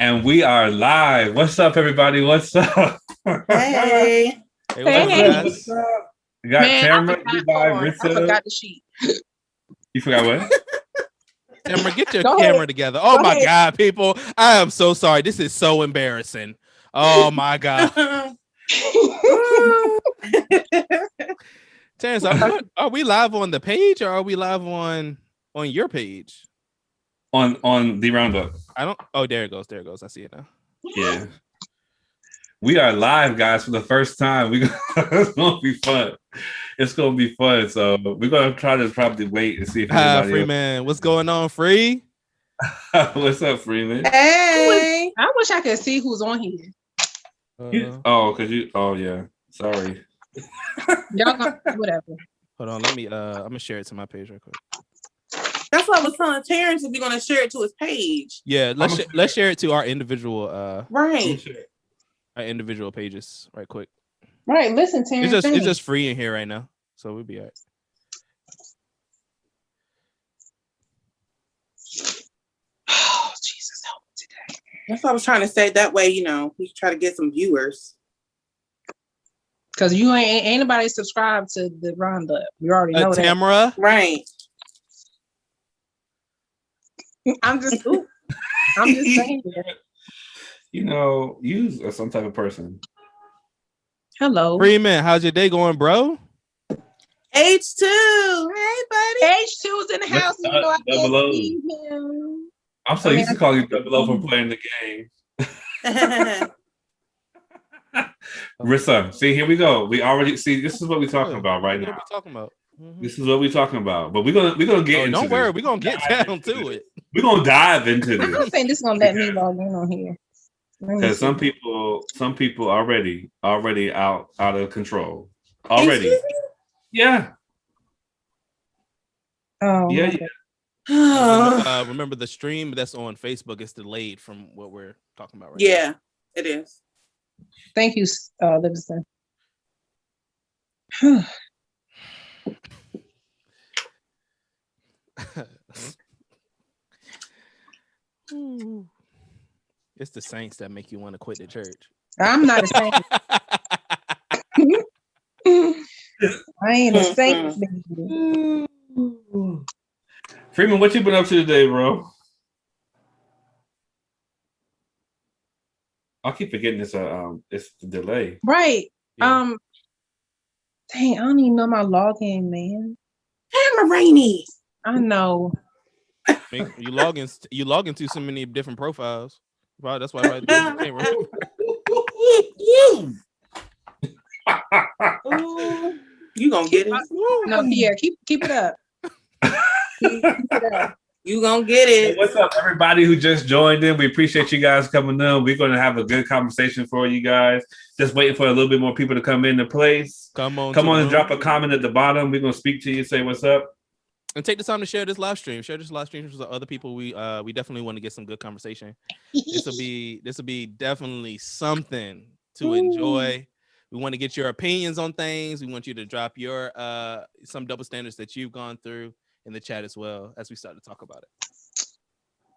And we are live. What's up, everybody? What's up? Hey. What's up? You got Tamara, I forgot the sheet. You forgot what? Tamara, get your camera together. Oh my God, people. I am so sorry. This is so embarrassing. Oh my God. Terrence, are we live on the page or are we live on your page? On the roundup. There it goes. I see it now. Yeah. We are live, guys, for the first time. It's gonna be fun. It's gonna be fun. So we're gonna try to probably wait and see if anybody Freeman, what's going on, Free? What's up, Freeman? Hey. I wish I could see who's on here. Yeah. Sorry. Y'all gonna whatever. Hold on, let me I'm gonna share it to my page real quick. That's what I was telling Terrence, if we're gonna share it to his page. Yeah, let's share it to our individual right. Our individual pages right quick. Right, listen, Terrence. It's just free in here right now. So we'll be all right. Oh, Jesus, help me today. That's what I was trying to say. That way, we try to get some viewers. Because you ain't anybody subscribed to the roundup. You already know that. Tamara? Right. I'm just saying that. You some type of person. Hello. Freeman, how's your day going, bro? H2. Hey, buddy. H2's in the house. You know I can't see him. I'm so used to calling you Double O for playing the game. Rissa, see, here we go. We already see. This is what we're talking about right now. This is what we're talking about. But we're gonna get into. Don't worry, we're gonna get down to it. We're gonna dive into this. I'm saying this is gonna let me log in on here. Because some people already out of control. Already. Yeah. Oh yeah. Remember the stream that's on Facebook is delayed from what we're talking about right now. Yeah, it is. Thank you, Livingston. It's the saints that make you want to quit the church. I'm not a saint. I ain't a saint. Freeman, what you been up to today, bro? I'll keep forgetting it's the delay. Right. Yeah. Dang, I don't even know my login, man. Hammer Rainey. I know. You log into so many different profiles. Wow, that's why I can't remember. You gonna get it? No, yeah, keep it up. Keep it up. You gonna get it. Hey, what's up, everybody who just joined in? We appreciate you guys coming in. We're gonna have a good conversation for you guys. Just waiting for a little bit more people to come into place. Come on and drop a comment at the bottom. We're gonna speak to you, say what's up. And take the time to share this live stream. Share this live stream with other people. We definitely want to get some good conversation. This will be definitely something to enjoy. We want to get your opinions on things. We want you to drop your some double standards that you've gone through in the chat as well as we start to talk about it.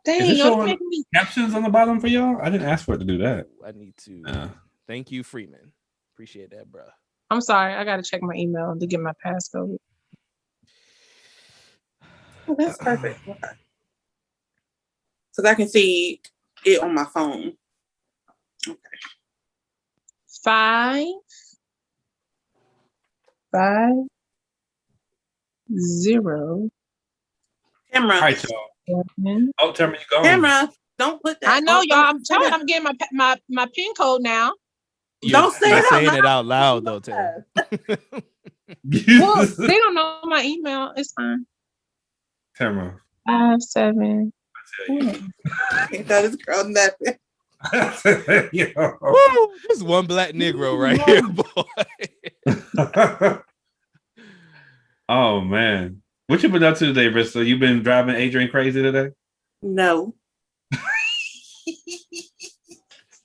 Dang, is it showing captions on the bottom for y'all? I didn't ask for it to do that. I need to. Thank you, Freeman. Appreciate that, bro. I'm sorry. I got to check my email to get my passcode. Oh, that's perfect. So I can see it on my phone. Okay. 5 0. Camera. All right, y'all. Oh, Tamara, you go. Camera. Don't put that. I know, y'all. I'm telling you, I'm getting my PIN code now. Don't say it out loud though, Tamara. Well, they don't know my email. It's fine. Tamara. 5 7. Ain't that his girl nothing. Woo, this one black Negro right here, boy. Oh man, what you been up to today, Bristol? You been driving Adrian crazy today? No.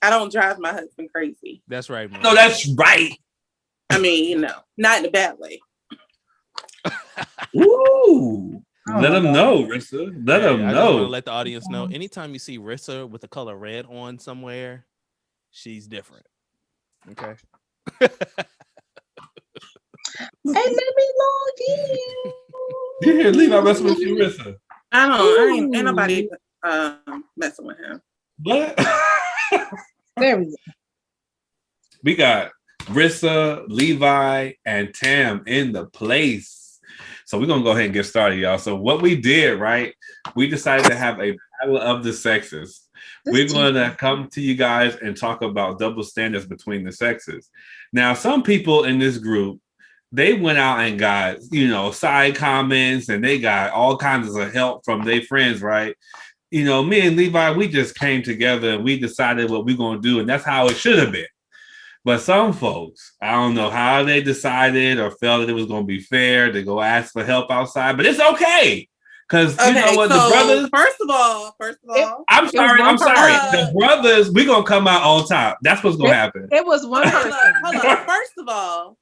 I don't drive my husband crazy. That's right, man. No, that's right. I mean, not in a bad way. Ooh. Let them know, Rissa. Let them I just want to know. let the audience know. Anytime you see Rissa with the color red on somewhere, she's different. Okay. Hey, let me log in. Yeah, leave our messing with you, Rissa. Ain't nobody messing with him. What? There we go. We got Rissa, Levi, and Tam in the place. So we're gonna go ahead and get started, y'all. So what we did, right? We decided to have a battle of the sexes. We're going to come to you guys and talk about double standards between the sexes. Now, some people in this group, they went out and got, side comments, and they got all kinds of help from their friends, right? Me and Levi, we just came together and we decided what we're going to do, and that's how it should have been. But some folks, I don't know how they decided or felt that it was going to be fair to go ask for help outside, but it's okay. Because you know what, so the brothers. First of all, I'm sorry. The brothers, we're gonna come out on top. That's what's gonna happen. It was one person. Hold up. First of all,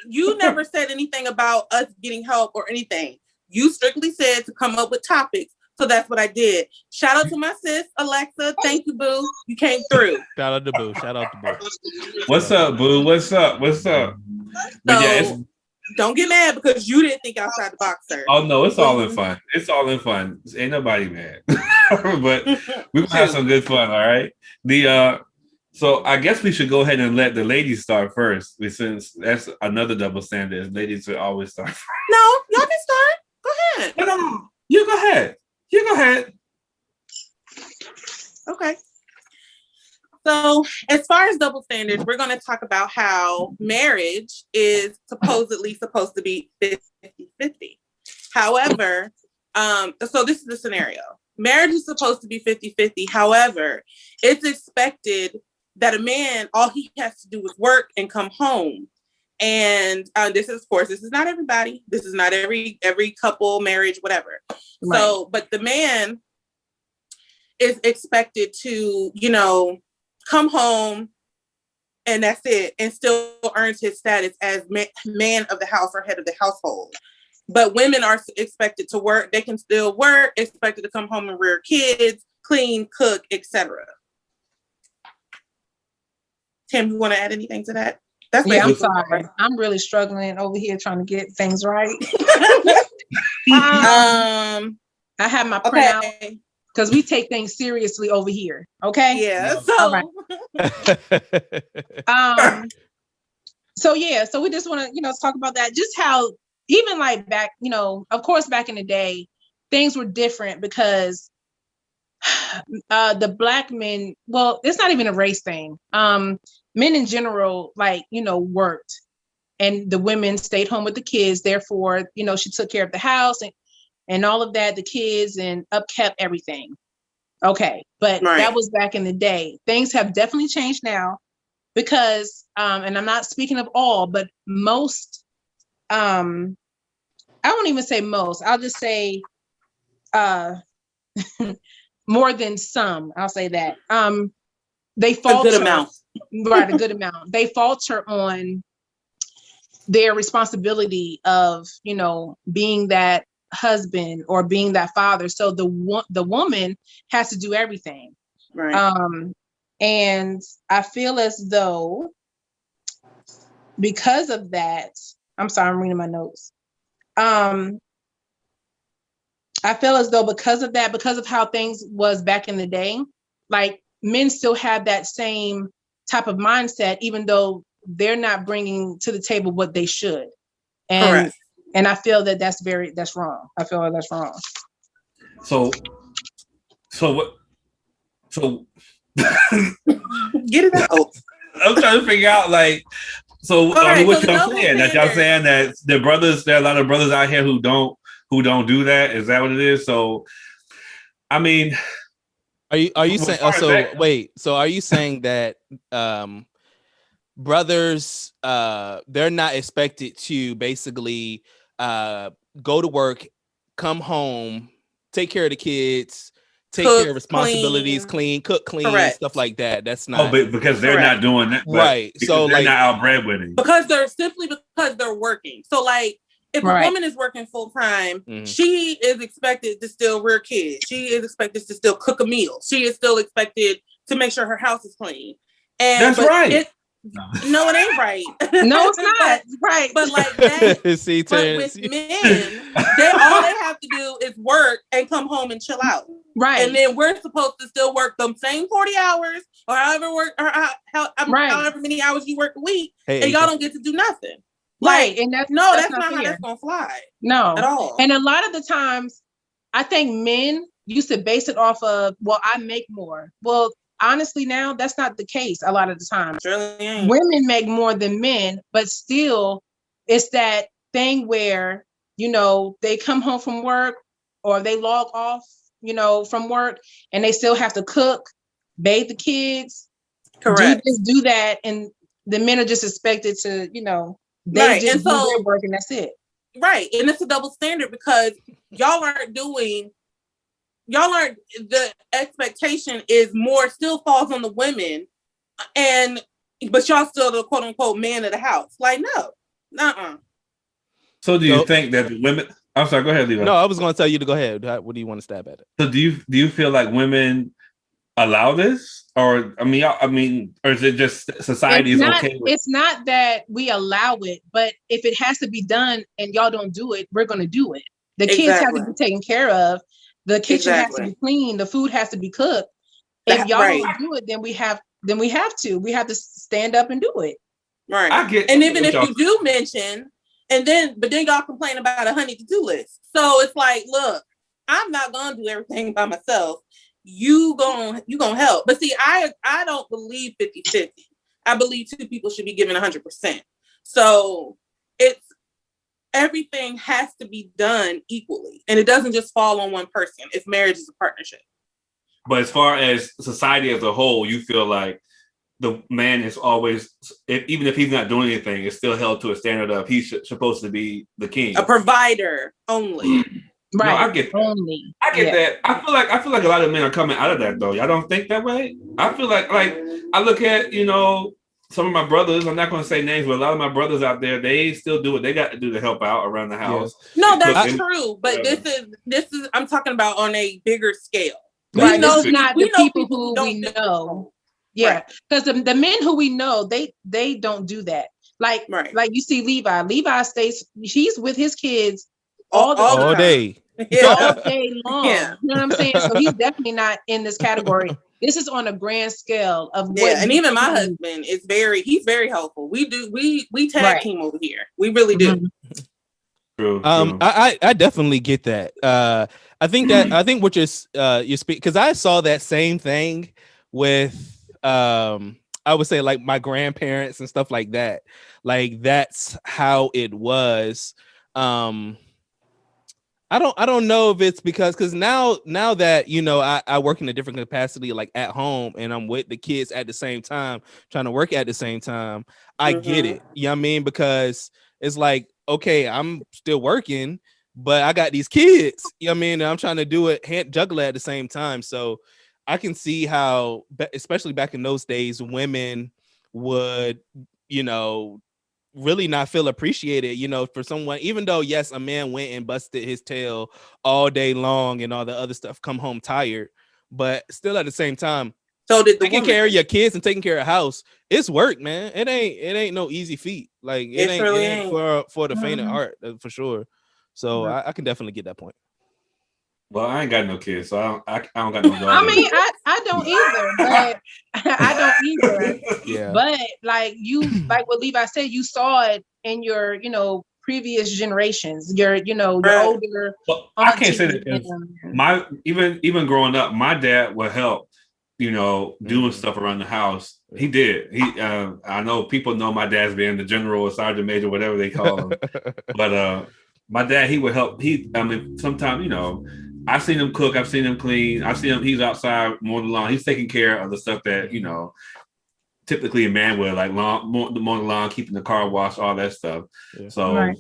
you never said anything about us getting help or anything. You strictly said to come up with topics. So that's what I did. Shout out to my sis, Alexa. Thank you, boo. You came through. Shout out to Boo. Shout out to Boo. What's up, boo? What's up? So, don't get mad because you didn't think outside the box, sir. Oh no, it's all in fun. It's all in fun. Ain't nobody mad. But we're gonna have some good fun, all right? So I guess we should go ahead and let the ladies start first, since that's another double standard. Ladies should always start first. No, y'all can start. Go ahead. No. You go ahead. Okay. So as far as double standards, we're going to talk about how marriage is supposedly supposed to be 50-50. However, so this is the scenario. Marriage is supposed to be 50-50. However, it's expected that a man, all he has to do is work and come home. And this is not everybody. This is not every couple, marriage, whatever. Right. So, but the man is expected to, come home and that's it, and still earns his status as man of the house or head of the household. But women are expected to work. They can still work, expected to come home and rear kids, clean, cook, etc. Tim, you want to add anything to that? I'm sorry. I'm really struggling over here trying to get things right. I have my printout because we take things seriously over here. Okay. Yeah. So. Right. So we just want to talk about that. Just how even like back, of course, back in the day, things were different because the Black men. Well, it's not even a race thing. Men in general, worked, and the women stayed home with the kids. Therefore, she took care of the house and all of that, the kids, and upkept everything. Okay. But That was back in the day. Things have definitely changed now because, and I'm not speaking of all, but most, I won't even say most, I'll just say, more than some, I'll say that. They falter. A good amount. Right, a good amount. They falter on their responsibility of, being that husband or being that father. So the woman has to do everything. Right. And I feel as though because of that, I'm sorry, I'm reading my notes. I feel as though because of that, because of how things was back in the day, like men still have that same type of mindset, even though they're not bringing to the table what they should. Correct. And I feel that that's wrong. I feel like that's wrong. So what? So get it out. I'm trying to figure out what y'all saying? That y'all saying that there are a lot of brothers out here who don't do that? Is that what it is? So, I mean, are you saying? So are you saying that brothers they're not expected to basically go to work, come home, take care of the kids, take care of responsibilities, clean, cook, clean, correct, stuff like that? That's not. Oh, but because they're not doing that, right? So they're not out breadwinning. Because they're working. So if Right. a woman is working full time, Mhm. she is expected to still rear kids. She is expected to still cook a meal. She is still expected to make sure her house is clean. And That's but right. no, it ain't right. No, it's not. Right. But like that, See, but Terrence, with men, all they have to do is work and come home and chill out. Right. And then we're supposed to still work them same 40 hours or however many hours you work a week, Hey, and y'all Aisha. don't get to do nothing. Right. Like, And that's no, that's not how fair. that's gonna fly No. at all. And a lot of the times, I think men used to base it off of, well, I make more. Well, honestly, now that's not the case a lot of the time. Surely ain't. Women make more than men, but still, it's that thing where, they come home from work or they log off, from work, and they still have to cook, bathe the kids, Correct. do that. And the men are just expected to, they Right. just And do so- their work and that's it. Right. And it's a double standard because the expectation is more still falls on the women, but y'all still the quote unquote man of the house. Like, no. Uh-uh. So do you think that the women? I'm sorry. Go ahead, Levi. No, I was going to tell you to go ahead. What do you want to stab at it? So do you feel like women allow this, or or is it just society is okay with? It's not that we allow it, but if it has to be done and y'all don't do it, we're going to do it. The kids have to be taken care of. The kitchen has to be clean. The food has to be cooked. If y'all don't do it, then we have to. We have to stand up and do it. Right. I get. And even if you do mention, but then y'all complain about a honey to-do list. So it's like, look, I'm not gonna do everything by myself. You gonna help. But see, I don't believe 50-50. I believe two people should be given 100%. So everything has to be done equally, and it doesn't just fall on one person if marriage is a partnership. But as far as society as a whole, you feel like the man is always, even if he's not doing anything, is still held to a standard of he's supposed to be the king, a provider only. Right. No, I get that. Only. I get that. I feel like a lot of men are coming out of that though. Y'all don't think that way? I feel like I look at, some of my brothers, I'm not going to say names, but a lot of my brothers out there, they still do what they got to do to help out around the house. Yeah. No, that's true. But this is I'm talking about on a bigger scale. Right. This is not the people who we know. Yeah. Because the men who we know, they don't do that. Like you see Levi. Levi he's with his kids all day. Yeah. All day long. Yeah. You know what I'm saying? So he's definitely not in this category. This is on a grand scale of what. And even my husband is he's very helpful. We tag team over here. We really do. Mm-hmm. True. I definitely get that. I think what you speak, because I saw that same thing with I would say like my grandparents and stuff like that. Like that's how it was. I don't know if it's because now that I work in a different capacity, like at home, and I'm with the kids at the same time, trying to work at the same time. I get it. You know what I mean? Because it's like, okay, I'm still working, but I got these kids. You know what I mean? And I'm trying to do it, juggle it at the same time. So I can see how, especially back in those days, women would, really not feel appreciated, for someone, even though, yes, a man went and busted his tail all day long and all the other stuff, come home tired, but still at the same time, so did taking care of your kids and taking care of house, it's work, man. It ain't no easy feat. Like it ain't for the faint of heart, for sure. So I can definitely get that point. Well, I ain't got no kids, so I don't got no daughters. I mean, I don't either, but I don't either. Yeah. But like what Levi said, you saw it in your, previous generations. Your older. Well, I can't say that even growing up, my dad would help, doing stuff around the house. He did. I know people know my dad's being the general or sergeant major, whatever they call him, but my dad, he would help. Sometimes, I've seen him cook. I've seen him clean. I've seen him. He's outside mowing the lawn. He's taking care of the stuff that, typically a man would, like mowing the lawn, keeping the car washed, all that stuff. Yeah. So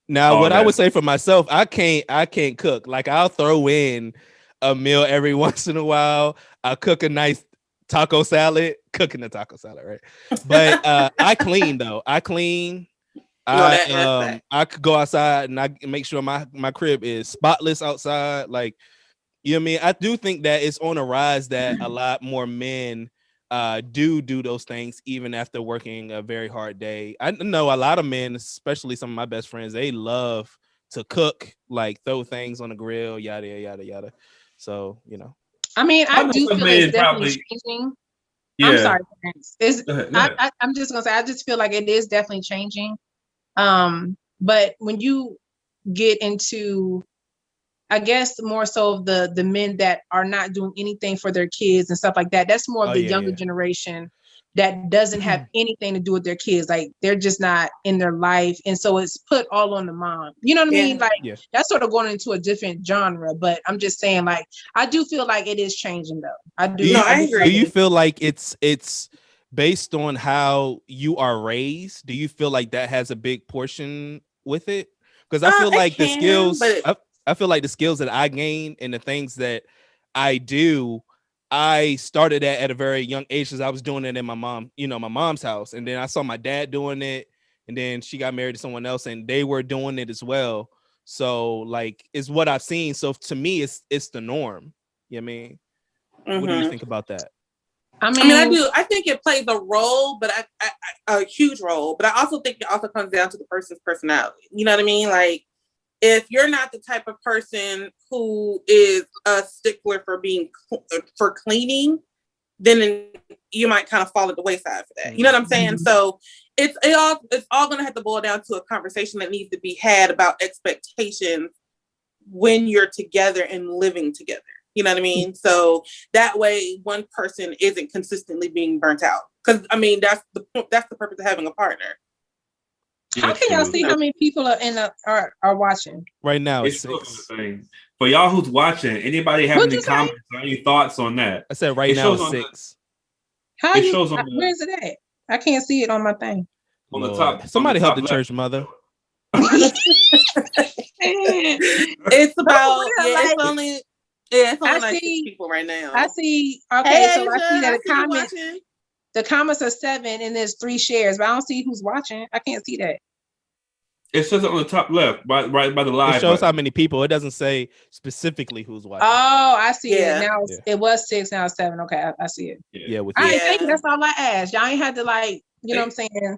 now what I would say for myself, I can't cook. Like I'll throw in a meal every once in a while. I'll cook a nice taco salad, cooking the taco salad, right? But I clean though. I clean. that aspect. I could go outside and I make sure my crib is spotless outside. Like, you know what I mean? I do think that it's on a rise that a lot more men do those things even after working a very hard day. I know a lot of men, especially some of my best friends, they love to cook, like throw things on the grill, yada yada yada. So, you know. I mean, I do some feel men it's definitely probably- changing. Yeah. I'm sorry, Prince. Go ahead. I'm just gonna say I just feel like it is definitely changing. But when you get into, I guess, more so of the men that are not doing anything for their kids and stuff like that, that's more of the younger generation that doesn't have anything to do with their kids. Like they're just not in their life, and so it's put all on the mom. You know what I mean? Like that's sort of going into a different genre. But I'm just saying, like, I do feel like it is changing, though. I do. I agree. Do you feel like it's based on how you are raised? Do you feel like that has a big portion with it? Because I feel like the skills, I feel like the skills that I gain and the things that I do, I started at a very young age because I was doing it in my mom's house. And then I saw my dad doing it. And then she got married to someone else and they were doing it as well. So like, it's what I've seen. So to me, it's the norm. You know what I mean? What do you think about that? I mean, I do. I think it plays a role, but a huge role. But I also think it also comes down to the person's personality. You know what I mean? Like, if you're not the type of person who is a stickler for cleaning, then you might kind of fall at the wayside for that. You know what I'm saying? So it's all going to have to boil down to a conversation that needs to be had about expectations when you're together and living together. You know what I mean? So that way, one person isn't consistently being burnt out. Because I mean, that's the purpose of having a partner. How can y'all see how many people are watching right now? It's 6. For y'all who's watching, anybody have any comments or any thoughts on that? I said right now it's 6. Where's it at? I can't see it on my thing. On the top. Somebody help the church mother. It's about it's only like 6 people right now. I see. Okay, so I see that the comments are 7 and there's 3 shares, but I don't see who's watching. I can't see that. It says it on the top left, right by the live. It shows how many people. It doesn't say specifically who's watching. Oh, I see it now. It was 6, now it's 7. Okay, I see it. Yeah, with that's all I asked. Y'all ain't had to you know what I'm saying?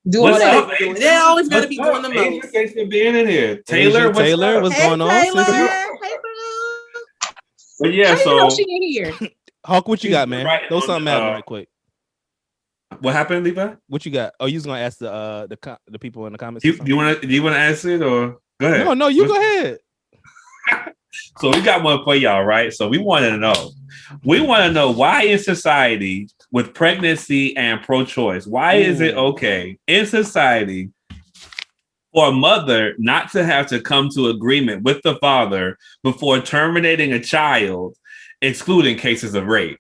Do all that. They always gotta be doing the most. Thanks for being in here. Taylor, what's going on? But yeah, so she in here. Hawk, what you got, man? Throw something at me right quick. What happened, Levi? What you got? Oh, you was gonna ask the people in the comments. Do you want to ask it or go ahead? No, you go ahead. So we got one for y'all, right? So we want to know. We want to know why in society with pregnancy and pro-choice, why is it okay in society for a mother not to have to come to agreement with the father before terminating a child, excluding cases of rape?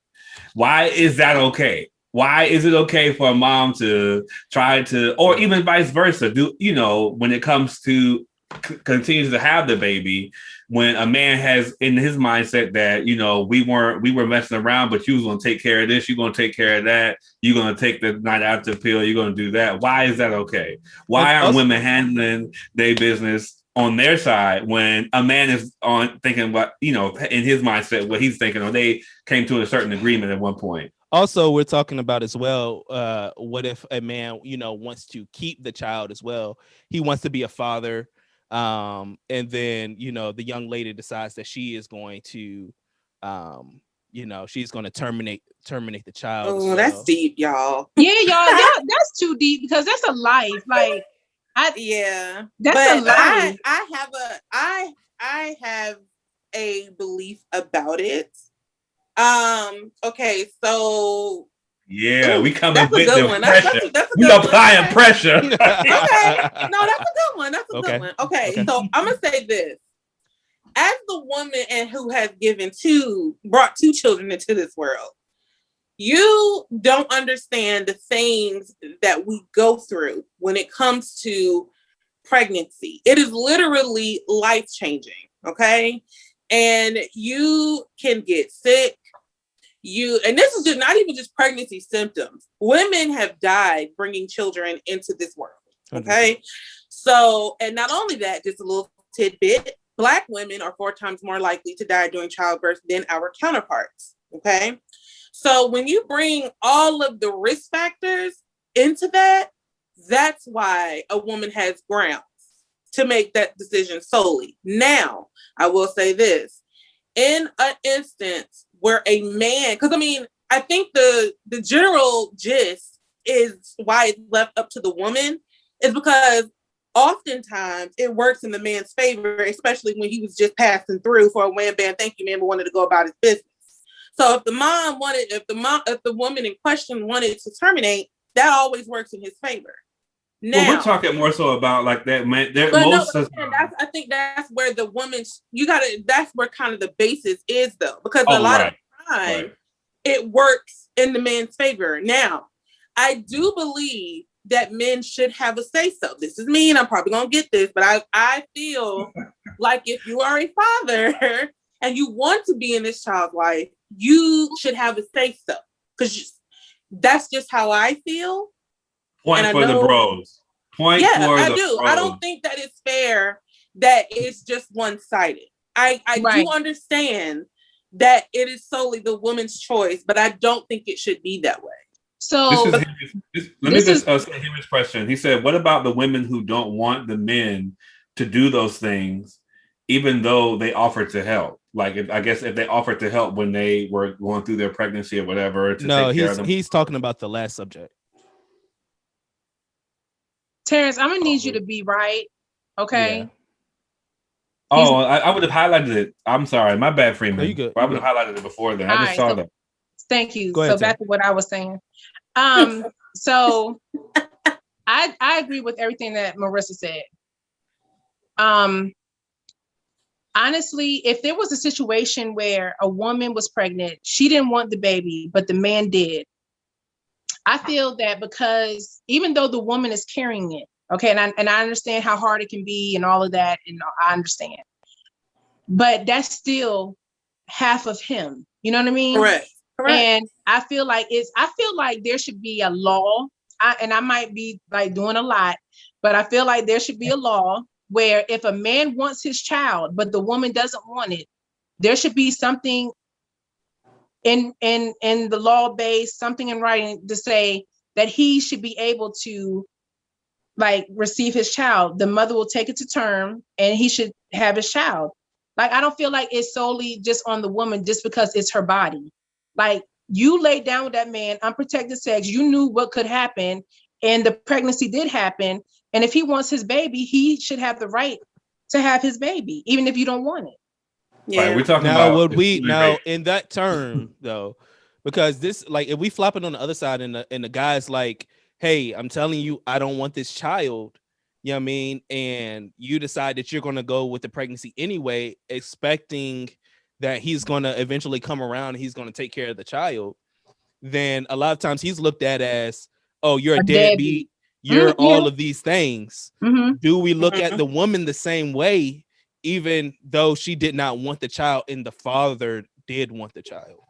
Why is that okay? Why is it okay for a mom to try to, or even vice versa, when it comes to continues to have the baby, when a man has in his mindset that, we were messing around, but you was going to take care of this, you're going to take care of that, you're going to take the night after pill, you're going to do that. Why is that okay? Why aren't women handling their business on their side when a man is on thinking what, in his mindset, what he's thinking, or they came to a certain agreement at one point? Also, we're talking about as well, what if a man, wants to keep the child as well? He wants to be a father. And then, the young lady decides that she is going to, she's going to terminate the child. Oh, well. That's deep, y'all. Yeah, y'all, that's too deep because that's a life. Like, that's a life. I have a belief about it. Okay, so yeah, we coming with the pressure. We applying pressure. Okay, no, that's a good one. That's a good one. Okay, so I'm gonna say this: as the woman who has brought 2 children into this world, you don't understand the things that we go through when it comes to pregnancy. It is literally life-changing. Okay, and you can get sick. And this is just not even just pregnancy symptoms. Women have died bringing children into this world. Okay. So, and not only that, just a little tidbit, Black women are 4 times more likely to die during childbirth than our counterparts. Okay. So when you bring all of the risk factors into that, that's why a woman has grounds to make that decision solely. Now, I will say this, in an instance where a man, because I mean, I think the general gist is why it's left up to the woman is because oftentimes it works in the man's favor, especially when he was just passing through for a wham bam thank you man, but wanted to go about his business. So if the woman in question wanted to terminate, that always works in his favor. Now, well, we're talking more so about like that, man. I think that's where the woman that's where kind of the basis is though, because a lot of time it works in the man's favor. Now, I do believe that men should have a say so. This is me, and I'm probably gonna get this, but I feel like if you are a father and you want to be in this child's life, you should have a say so. Because that's just how I feel. Point for the bros. I do. I don't think that it's fair that it's just one-sided. I do understand that it is solely the woman's choice, but I don't think it should be that way. So let me just say Henry's question. He said, what about the women who don't want the men to do those things, even though they offer to help? Like, if they offered to help when they were going through their pregnancy or whatever. He's talking about the last subject. Terrence, I'm gonna need you to be right. Okay. Yeah. Oh, I would have highlighted it. I'm sorry, my bad, Freeman. No, you good. I would have highlighted it before then. I just saw that. Thank you. Go ahead, back to what I was saying. So I agree with everything that Marissa said. Honestly, if there was a situation where a woman was pregnant, she didn't want the baby, but the man did. I feel that because even though the woman is carrying it, okay, and I understand how hard it can be and all of that, and I understand, but that's still half of him. You know what I mean? Correct. And I feel like there should be a law. I might be like doing a lot, but I feel like there should be a law where if a man wants his child, but the woman doesn't want it, there should be something in the law base, something in writing to say that he should be able to like receive his child. The mother will take it to term and he should have his child. Like, I don't feel like it's solely just on the woman just because it's her body. Like, you laid down with that man, unprotected sex, you knew what could happen, and the pregnancy did happen. And if he wants his baby, he should have the right to have his baby, even if you don't want it. Yeah. Right, we're talking now, about in that term though, because this, like, if we flop it on the other side and the guy's like, hey, I'm telling you, I don't want this child, you know what I mean? And you decide that you're going to go with the pregnancy anyway, expecting that he's going to eventually come around and he's going to take care of the child, then a lot of times he's looked at as, oh, you're a deadbeat, you're all of these things. Mm-hmm. Do we look at the woman the same way, even though she did not want the child and the father did want the child?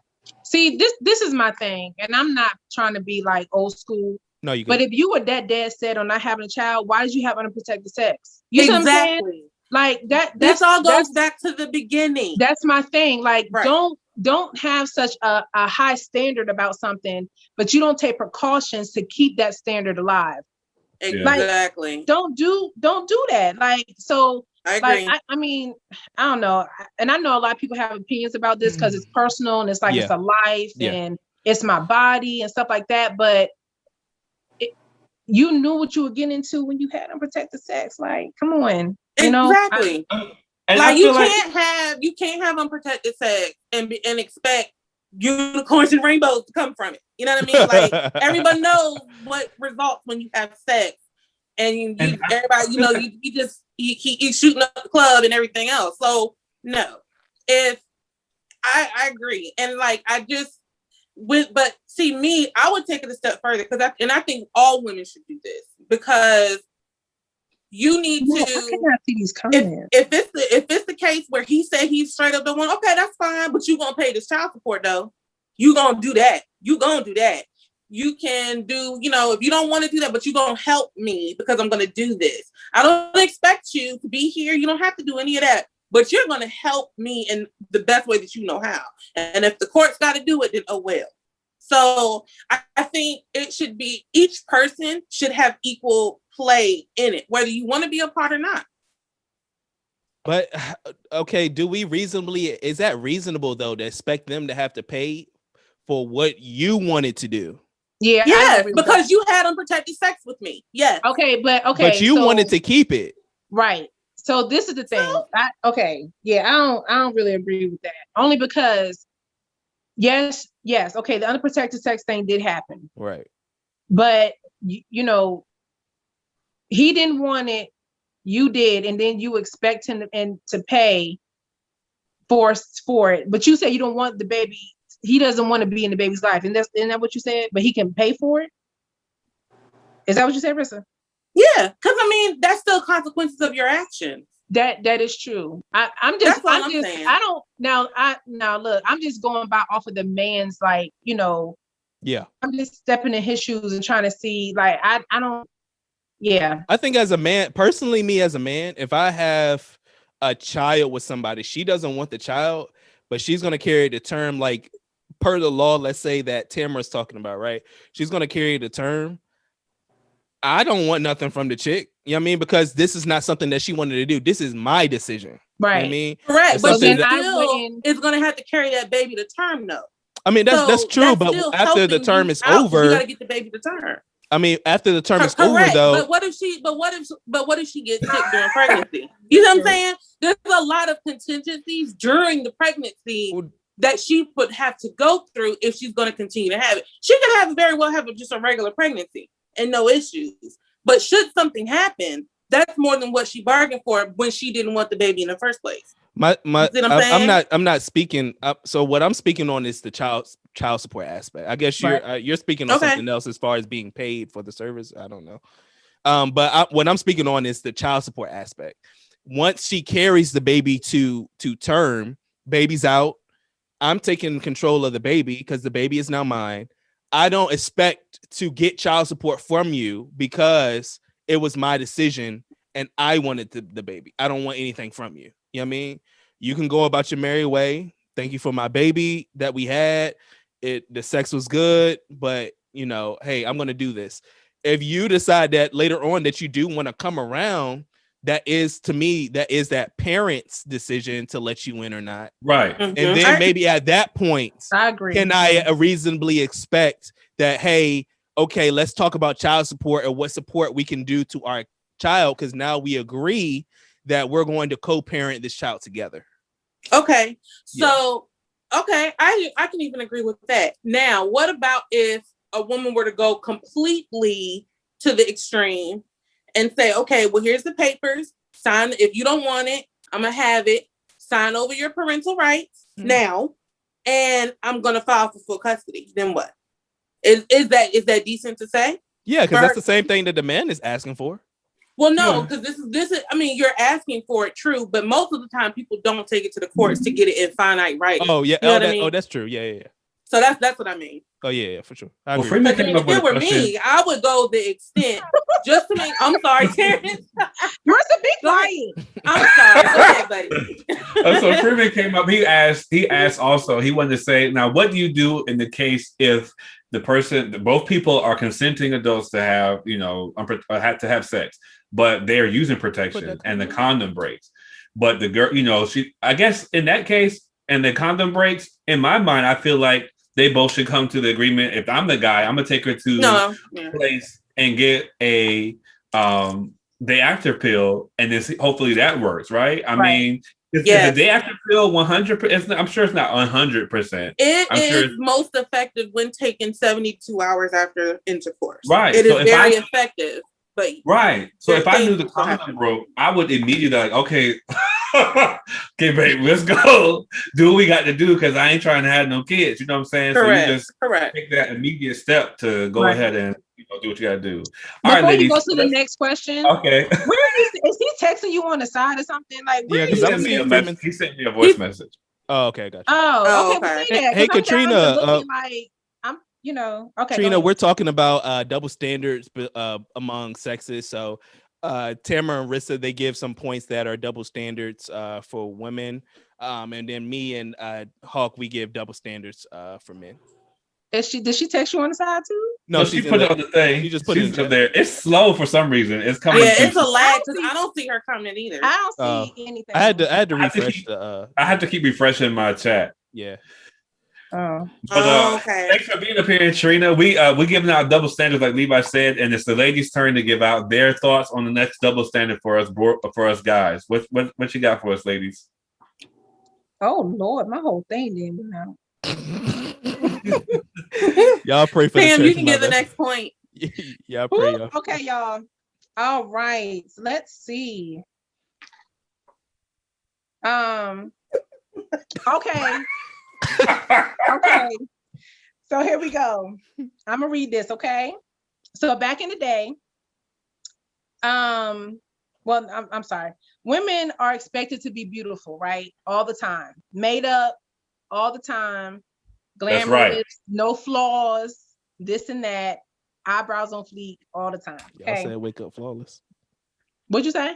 See, this is my thing, and I'm not trying to be like old school. No, you good. But if you were that dead set on not having a child, why did you have unprotected sex? You see what I'm saying? Like that. This all goes back to the beginning. That's my thing. Like, don't have such a high standard about something, but you don't take precautions to keep that standard alive. Exactly. Like, don't do that. Like, so I agree. Like, I mean, I don't know. And I know a lot of people have opinions about this because it's personal and it's like it's a life and it's my body and stuff like that. But you knew what you were getting into when you had unprotected sex. Like, come on. You know? Exactly. Like, you can't have unprotected sex and expect unicorns and rainbows to come from it. You know what I mean? Like, everybody knows what results when you have sex, and everybody, you know, you shooting up the club and everything else. So no, if I agree, and like but see me, I would take it a step further I think all women should do this, because you need to. I cannot see these comments. If it's the case where he said he's straight up the one, okay, that's fine, but you gonna pay this child support though. You gonna do that. you can do, if you don't want to do that, but you're going to help me because I'm going to do this. I don't expect you to be here. You don't have to do any of that, but you're going to help me in the best way that you know how. And if the court's got to do it, then oh well. So I think it should be, each person should have equal play in it, whether you want to be a part or not. But okay, is that reasonable though to expect them to have to pay for what you wanted to do? Yeah. Yes, because you had unprotected sex with me. Yes. Okay, but But you wanted to keep it. Right. So this is the thing. I don't really agree with that. Only because yes. Okay, the unprotected sex thing did happen. Right. But he didn't want it. You did, and then you expect him to pay for it. But you say you don't want the baby. He doesn't want to be in the baby's life, and isn't that what you said? But he can pay for it. Is that what you said, Rissa? Yeah, because that's still consequences of your actions. That is true. I'm saying. I don't now look. I'm just going off of the man's Yeah. I'm just stepping in his shoes and trying to see I don't. Yeah. I think as a man, personally, me as a man, if I have a child with somebody, she doesn't want the child, but she's going to carry the term, like per the law, let's say that Tamara's talking about, right? She's going to carry the term. I don't want nothing from the chick. You know what I mean? Because this is not something that she wanted to do. This is my decision. Right. You know what I mean? Correct. But then is going to have to carry that baby to term, though. I mean, that's true. But after the term is over, you got to get the baby to term. I mean, after the term is over, though. But what if she gets sick during pregnancy? You know what I'm saying? There's a lot of contingencies during the pregnancy that she would have to go through if she's going to continue to have it. She could very well have just a regular pregnancy and no issues. But should something happen, that's more than what she bargained for when she didn't want the baby in the first place. I'm not speaking up. So what I'm speaking on is the child support aspect. I guess you're speaking on something else as far as being paid for the service. I don't know. But what I'm speaking on is the child support aspect. Once she carries the baby to term, baby's out. I'm taking control of the baby because the baby is now mine. I don't expect to get child support from you because it was my decision and I wanted the baby. I don't want anything from you. You know what I mean? You can go about your merry way. Thank you for my baby that we had. The sex was good, but hey, I'm going to do this. If you decide that later on that you do want to come around, that is that parent's decision to let you in or not. Right. And then maybe at that point, I agree. Can I reasonably expect that, hey, okay, let's talk about child support and what support we can do to our child, because now we agree that we're going to co-parent this child together. Okay. So, okay, I can even agree with that. Now, what about if a woman were to go completely to the extreme and say, okay, well, here's the papers, sign. If you don't want it, I'm going to have it. Sign over your parental rights now, and I'm going to file for full custody. Then what? Is that decent to say? Yeah, because that's the same thing that the man is asking for. Well, no, because this is. I mean, you're asking for it, true, but most of the time, people don't take it to the courts to get it in finite writing. Oh yeah, you know what I mean? That's true. Yeah. So that's what I mean. Oh yeah, for sure. Well, Freeman came up with if it were me, I would go the extent just to make. I'm sorry, Terrence. You're a big quiet. I'm sorry. Go ahead, buddy. So Freeman came up. He asked also. He wanted to say, now, what do you do in the case if both people are consenting adults to have, have to have sex, but they're using protection and the condom breaks, but the girl, I guess in that case, and the condom breaks, in my mind, I feel like they both should come to the agreement. If I'm the guy, I'm gonna take her to the place and get a day after pill, and then hopefully that works, right? I mean, is the day after pill 100%? I'm sure it's not 100%. It is most effective when taken 72 hours after intercourse. Right. It is very effective. But right. So if I knew the condom broke, I would immediately okay, babe, let's go. Do what we got to do, because I ain't trying to have no kids. You know what I'm saying? Correct. So you just take that immediate step to go ahead and do what you got to do. All right, ladies, you go to the next question. Okay. Is he texting you on the side or something? He sent me a voice message. Oh, okay, gotcha. Oh, okay. Hey, Katrina. you know, okay. Trina, go we're ahead. talking about double standards among sexes. So Tamara and Rissa, they give some points that are double standards for women. And then me and Hawk, we give double standards for men. Did she text you on the side too? No, she she's put in it on the thing. She just put it in She's the up chat. there. It's slow for some reason. It's coming. Yeah, through. it's a lag because see- I don't see her comment either. I don't Oh. see anything. I had to I have to refresh keep- the I have to keep refreshing my chat. yeah. Oh. But Okay. thanks for being up here, Trina. We giving out double standards, like Levi said, and it's the ladies' turn to give out their thoughts on the next double standard for us guys. What you got for us, ladies? Oh Lord, my whole thing didn't went out. Y'all pray for Sam, the church you can get the mother. next point. Y'all pray. Ooh, Y'all. okay, y'all. All right. So let's see. Okay. Okay. So here we go. I'm gonna read this, okay? So back in the day, well, I'm sorry. Women are expected to be beautiful, right? All the time. Made up all the time. That's Glamorous, right. no flaws, this and that, eyebrows on fleek all the time. Y'all Okay. said wake up flawless. What'd you say?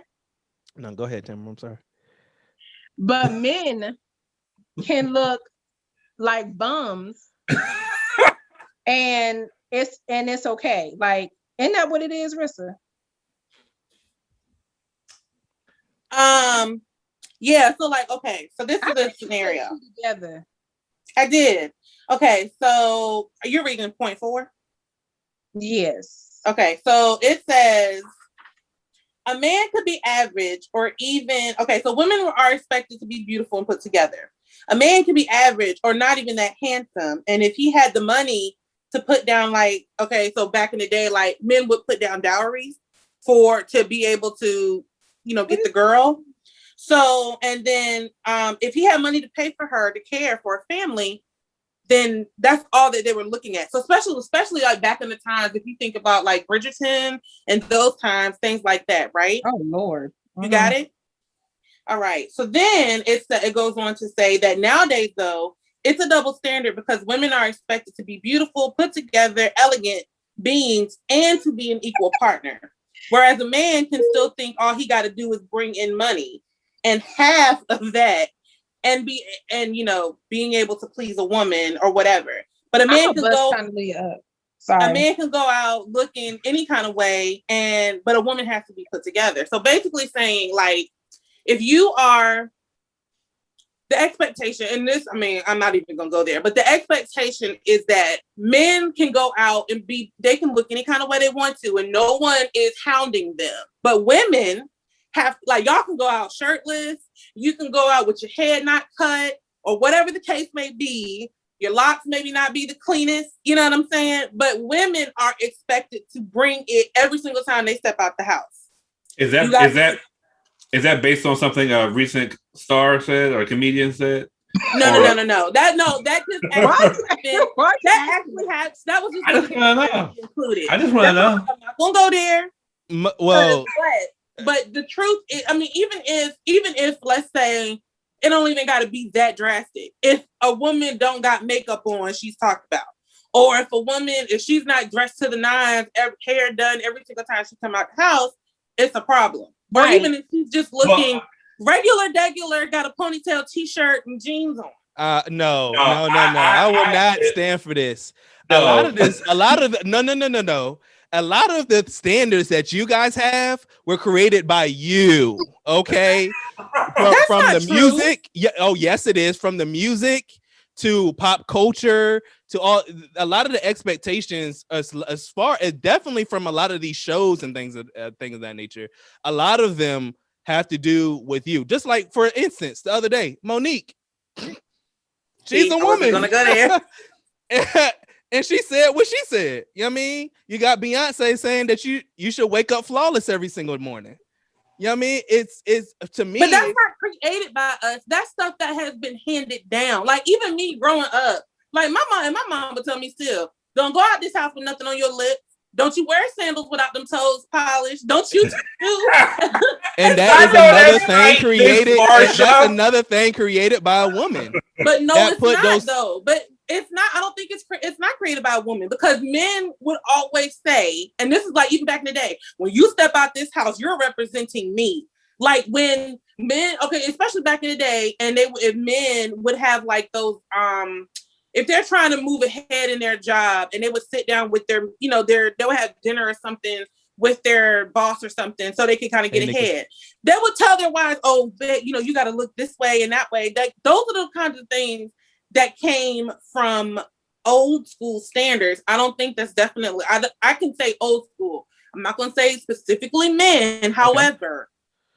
No, go ahead, Tamara. I'm sorry. But men can look like bums and it's okay. Like, isn't that what it is, Rissa? Yeah, so like, okay, so this is a scenario. Together. I did. Okay, so you're reading point 4? Yes. Okay, so it says a man could be average or even, okay, so women are expected to be beautiful and put together. A man can be average or not even that handsome. And if he had the money to put down, like, okay, so back in the day, like men would put down dowries to be able to, you know, get the girl. So, and then if he had money to pay for her to care for a family, then that's all that they were looking at. So especially like back in the times, if you think about like Bridgerton and those times, things like that, right? Oh Lord. You got it? All right. So then it goes on to say that nowadays, though, it's a double standard because women are expected to be beautiful, put together, elegant beings, and to be an equal partner. Whereas a man can still think all he got to do is bring in money, and half of that and you know, being able to please a woman or whatever. But a man can go up. Sorry. a man can go out looking any kind of way, but a woman has to be put together. So basically saying, like, if you are the expectation, and this, I mean, I'm not even gonna go there, but the expectation is that men can go out and they can look any kind of way they want to, and no one is hounding them. But women have, like, y'all can go out shirtless, you can go out with your head not cut, or whatever the case may be. Your locks maybe not be the cleanest, you know what I'm saying? But women are expected to bring it every single time they step out the house. Is that based on something a recent star said or a comedian said? No. That just actually happened. That was just I just want to know. included. I just want to know. I'm not gonna go there. Well, But the truth is, I mean, even if let's say it don't even got to be that drastic. If a woman don't got makeup on, she's talked about, or if she's not dressed to the nines, hair done every single time she come out the house, it's a problem. Or even if she's just looking regular, got a ponytail, t-shirt, and jeans on. No. I will not stand for this. A lot of the standards that you guys have were created by you, okay? From the music. Yeah, oh yes, it is. From the music to pop culture to a lot of the expectations as far as definitely from a lot of these shows and things of that nature. A lot of them have to do with you. Just like, for instance, the other day, Monique. She's a woman. Gonna go there. And she said what she said. You know what I mean? You got Beyonce saying that you should wake up flawless every single morning. You know what I mean? It's to me. But that's not created by us. That's stuff that has been handed down. Like, even me growing up, like my mom would tell me still, don't go out this house with nothing on your lips. Don't you wear sandals without them toes polished. Don't you do. And that is another thing created. That's another thing created by a woman. But no, it's not though. But it's not. I don't think it's not created by a woman, because men would always say, and this is like even back in the day, when you step out this house, you're representing me. Like when men, okay, especially back in the day, and if men would have like those, if they're trying to move ahead in their job, and they would sit down with their, they would have dinner or something with their boss or something, so they could kind of get ahead. They would tell their wives, "Oh, you got to look this way and that way." Those are the kinds of things that came from old school standards. I don't think that's definitely. I can say old school. I'm not going to say specifically men. However,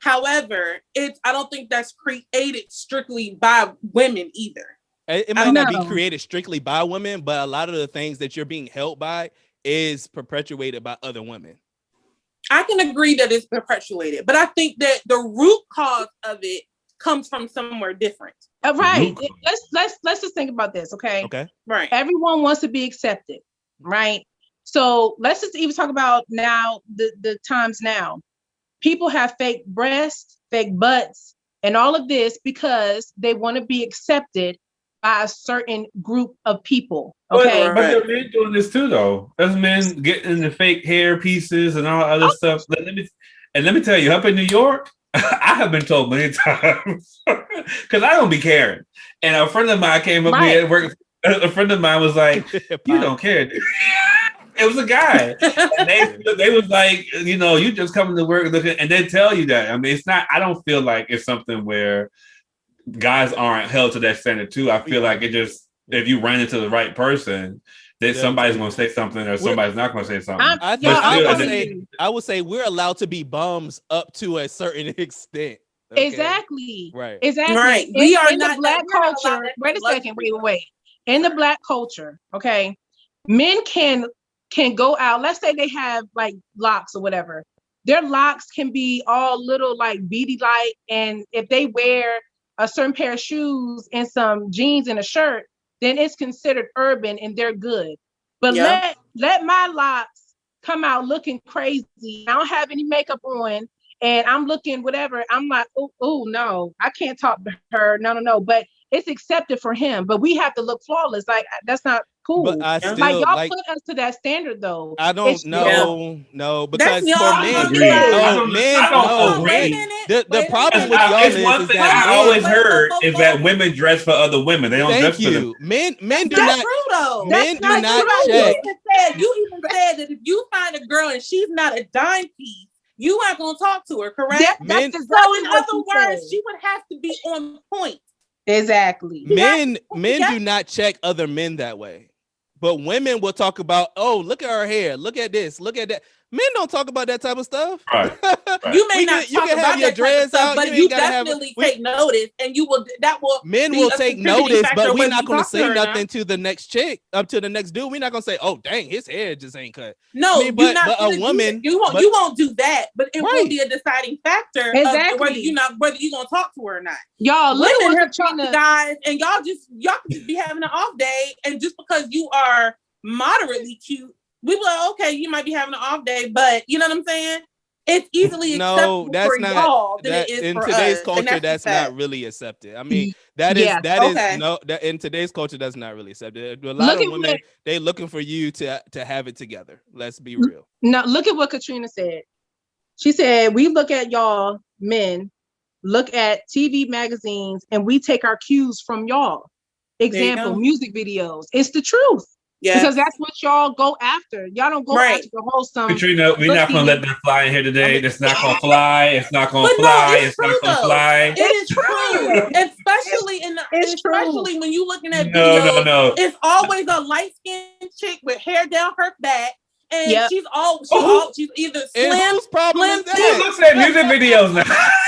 I don't think that's created strictly by women either. It might not be created strictly by women, but a lot of the things that you're being held by is perpetuated by other women. I can agree that it's perpetuated, but I think that the root cause of it comes from somewhere different. Right. Let's just think about this, okay? Okay. Right. Everyone wants to be accepted, right? So let's just even talk about now the times now. People have fake breasts, fake butts, and all of this because they want to be accepted by a certain group of people. Okay. But there are men doing this too, though. There's men getting the fake hair pieces and all other stuff. Let me tell you, up in New York, I have been told many times because I don't be caring. And a friend of mine came up here at work. A friend of mine was like, "You don't care." It was a guy. And they was like, you just coming to work looking, and they tell you that. I mean, it's not. I don't feel like it's something where guys aren't held to that standard too. I feel like it just, if you run into the right person, then somebody's going to say something or somebody's not going to say something. I would say we're allowed to be bums up to a certain extent. Okay? Exactly. Right. Exactly. Right. We are in not the Black culture. Wait a second. Wait. In the Black culture, okay, men can go out. Let's say they have like locks or whatever. Their locks can be all little like beady like, and if they wear a certain pair of shoes and some jeans and a shirt, then it's considered urban and they're good. But let my locks come out looking crazy. I don't have any makeup on and I'm looking whatever. I'm like, oh no, I can't talk to her. No. But it's accepted for him. But we have to look flawless. Like that's not cool. But I still, like y'all put us to that standard though. I don't know. No, because for men, the problem with y'all is one thing that I always heard is that women dress for other women. They don't dress for them. Men do That's not. true, though. Men do not check. check. You even said that if you find a girl and she's not a dime piece, you aren't going to talk to her, correct? That's so in other words, she would have to be on point. Exactly. Men do not check other men that way. But women will talk about, oh, look at her hair, look at this, look at that. Men don't talk about that type of stuff. Right. You may not talk about that type of stuff, but you definitely take notice, and you will. That will. Men will take notice, but we're not going to say nothing to the next chick, up to the next dude. We're not going to say, "Oh, dang, his hair just ain't cut." No, but a woman, you won't do that. But it will be a deciding factor of whether you're going to talk to her or not. Y'all, women have talked to guys, and y'all can just be having an off day, and just because you are moderately cute, we were like, okay, you might be having an off day, but you know what I'm saying? It's easily acceptable for y'all than it is in for today's us. culture. That's not really accepted. I mean, that in today's culture, that's not really accepted. A lot of women, they looking for you to have it together. Let's be real. Now look at what Katrina said. She said, we look at y'all men, look at TV magazines, and we take our cues from y'all. Example, music videos. It's the truth. Yeah, because that's what y'all go after. Y'all don't go after the wholesome. Katrina, we're not gonna let that fly in here today. It's not gonna fly. It's not gonna fly. It's not gonna fly. It is true, especially when you looking at videos. No. It's always a light skinned chick with hair down her back, and she's either slim. Who looks at music videos now?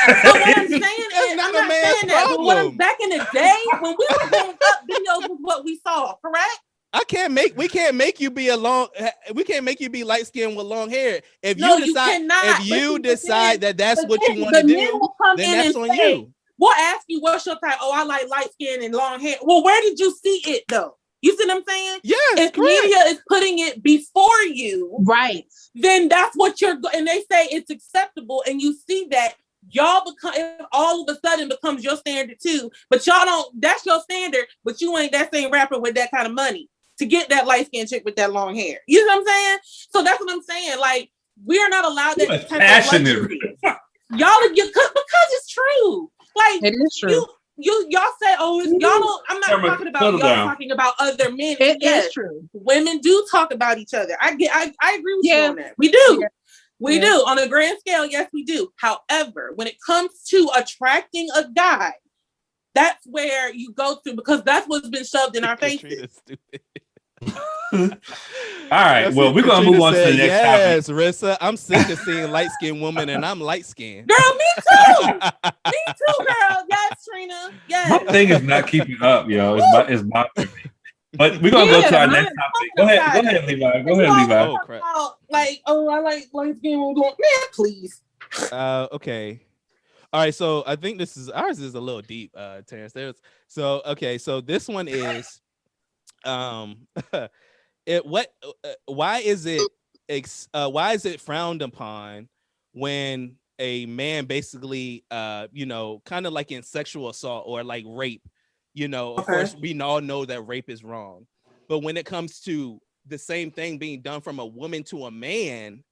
But what I'm saying is, I'm not saying that. But back in the day when we were growing up, videos was what we saw. Correct. We can't make you be light skinned with long hair. If you decide that that's what you want to do, then that's on you. We'll ask you what's your type. Oh, I like light skin and long hair. Well, where did you see it though? You see what I'm saying? Yes. If media is putting it before you, right? Then that's what and they say it's acceptable, and you see that. y'all become, it all of a sudden becomes your standard too, but y'all don't, that's your standard, but you ain't that same rapper with that kind of money to get that light-skinned chick with that long hair. You know what I'm saying? So that's what I'm saying. Like, we are not allowed that type of luxury. Y'all, because it's true. Like, It is true. Y'all say, oh, y'all don't, I'm not talking about y'all talking about other men. It yes, is true. Women do talk about each other. I agree with you on that. We do. Yeah. We do. On a grand scale, yes, we do. However, when it comes to attracting a guy, that's where you go through, because that's what's been shoved in our faces. All right. Well, we're gonna move on to the next yes, topic. Rissa, I'm sick of seeing light-skinned women, and I'm light-skinned. Girl, me too. Me too, girl. Yes, Trina. Yes. My thing is not keeping up, yo. It's bothering me. But we're gonna go to our next topic. Go ahead, Levi. Go ahead, Levi. Oh, crap. Like, oh, I like light-skinned women. Man, please. Okay. All right, so I think ours is a little deep, Terrence. So this one is why is it frowned upon when a man basically kind of like in sexual assault or like rape, of course we all know that rape is wrong, but when it comes to the same thing being done from a woman to a man,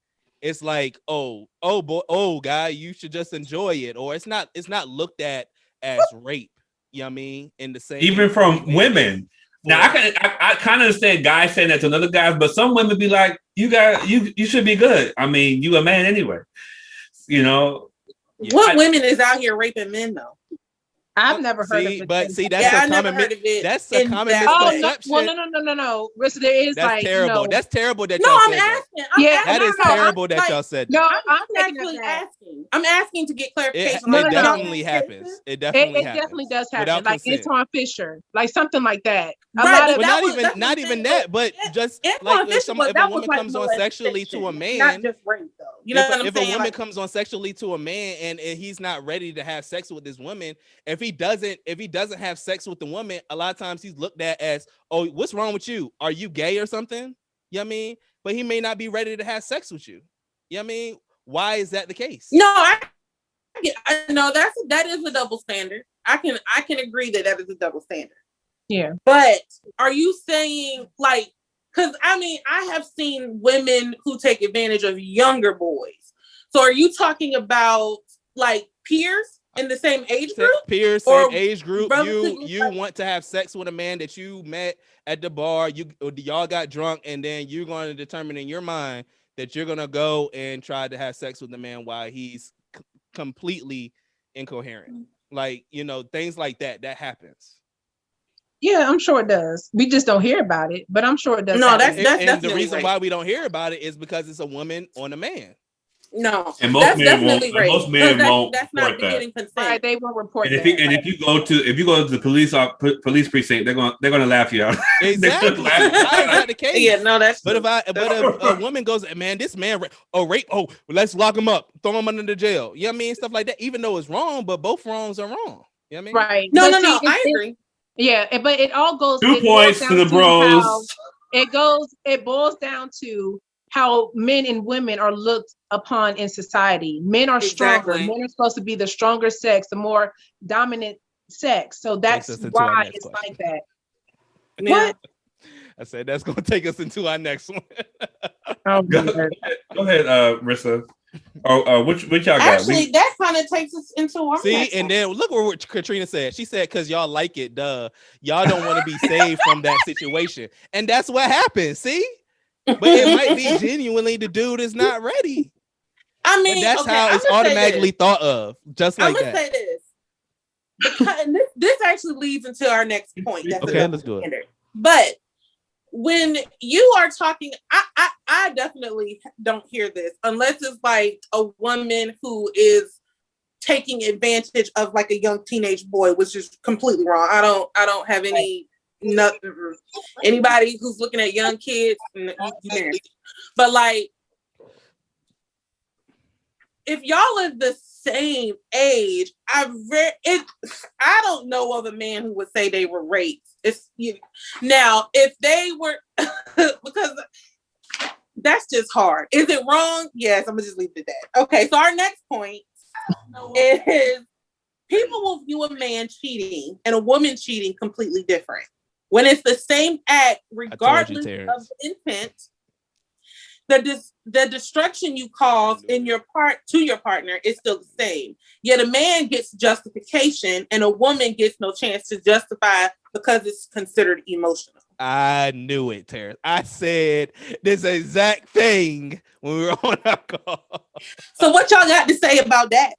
it's like, guy, you should just enjoy it, or it's not looked at as rape. You know what I mean? In the same, even from women. Now I kind of understand guys saying that to another guys, but some women be like, you should be good. I mean, you a man anyway. What women is out here raping men though? I've never heard of it. But see, that's a common misconception. No. Rissa, there is that's terrible. That's terrible that y'all said asking. That is terrible that y'all said that. No, I'm actually asking. I'm asking to get clarification. It definitely happens. It definitely does happen. Like Antoine Fisher, like something like that. Not even that, but just like if a woman comes on sexually to a man, not just rape though. You know what I'm saying? If a woman comes on sexually to a man and he's not ready to have sex with this woman, if he doesn't have sex with the woman, a lot of times he's looked at as, oh, what's wrong with you? Are you gay or something? You know what I mean? But he may not be ready to have sex with you. You know what I mean? Why is that the case? No, I know that is a double standard. I can agree that is a double standard. Yeah. But are you saying like, because I mean, I have seen women who take advantage of younger boys. So are you talking about like peers in the same age group? Peers, same age group. You want to have sex with a man that you met at the bar. Y'all got drunk, and then you're going to determine in your mind that you're going to go and try to have sex with the man while he's completely incoherent. Like, things like that happens. Yeah, I'm sure it does. We just don't hear about it, but I'm sure it does. No, happen. that's the reason why we don't hear about it is because it's a woman on a man. No, and most men won't. Most men won't. That's not getting consent. Right, they won't report and that. If you go to the police precinct, they're gonna laugh you out. Exactly. That's not the case. Yeah, no, that's. But if a woman goes, man, this man rape. Oh, let's lock him up, throw him under the jail. You know what I mean? Stuff like that. Even though it's wrong, but both wrongs are wrong. You know what I mean? Right. No. I agree. Yeah, but it all goes 2 points to the bros. It boils down to how men and women are looked upon in society. Men are stronger. Men are supposed to be the stronger sex, the more dominant sex. So that's why it's like that. Yeah. What? I said that's going to take us into our next one. Go ahead, Rissa. Which y'all got? Actually, that kind of takes us into our next and then look what Katrina said. She said, because y'all like it, duh. Y'all don't want to be saved from that situation. And that's what happens, see? But it might be genuinely the dude is not ready. I mean, but that's how it's automatically thought of, just like that. I'm going to say this. Because this actually leads into our next point. That's okay, let's do it. But when you are talking, I definitely don't hear this unless it's like a woman who is taking advantage of like a young teenage boy, which is completely wrong. I don't have anybody who's looking at young kids. But like, if y'all are the same age, I don't know of a man who would say they were raped. Now, if they were, because that's just hard. Is it wrong? Yes, I'm gonna just leave it at that. Okay, so our next point is people will view a man cheating and a woman cheating completely different. When it's the same act, regardless of the intent, the destruction you cause in your to your partner is still the same. Yet a man gets justification and a woman gets no chance to justify because it's considered emotional. I knew it, Terrence. I said this exact thing when we were on our call. So what y'all got to say about that?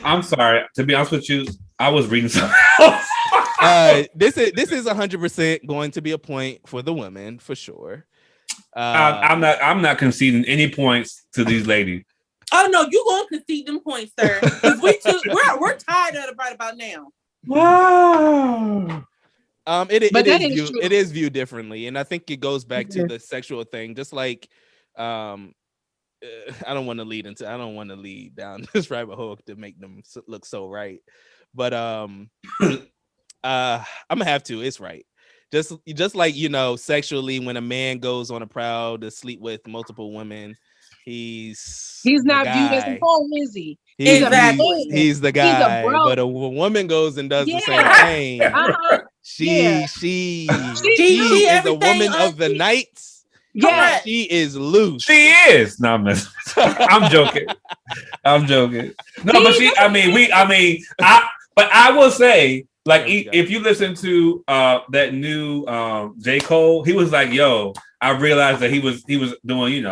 I'm sorry. To be honest with you, I was reading something else. This is 100% going to be a point for the women for sure. I'm not conceding any points to these ladies. Oh no, you gonna concede them points, sir? Because we're tired of it right about now. Wow. It is viewed differently, and I think it goes back to the sexual thing. Just like, I don't want to lead down this rabbit hole to make them look so right, but I'm gonna have to. It's right. Just like, sexually, when a man goes on a prowl to sleep with multiple women, he's not viewed as a home, is he? Exactly. He's the guy. But a woman goes and does the same thing. She is a woman of the night. Yeah, she is loose. She is. No, I'm joking. I'm joking. No, but I will say, like, if you listen to that new J. Cole, he was like, "Yo, I realized that he was doing,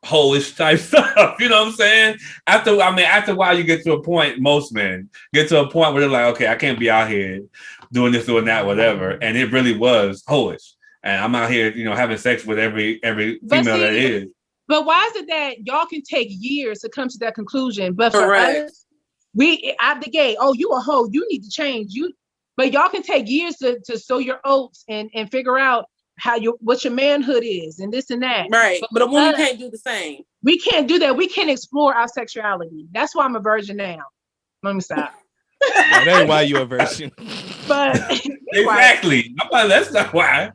hoish type stuff." You know what I'm saying? After a while, you get to a point. Most men get to a point where they're like, "Okay, I can't be out here doing this, doing that, whatever." And it really was hoish. And I'm out here, having sex with every female that is. But why is it that y'all can take years to come to that conclusion? But for us, we out the gate, oh, you a hoe, you need to change. But y'all can take years to sow your oats and figure out what your manhood is and this and that. Right. But a woman can't do the same. We can't do that. We can't explore our sexuality. That's why I'm a virgin now. Let me stop. That ain't why you're a virgin. But exactly. That's not why.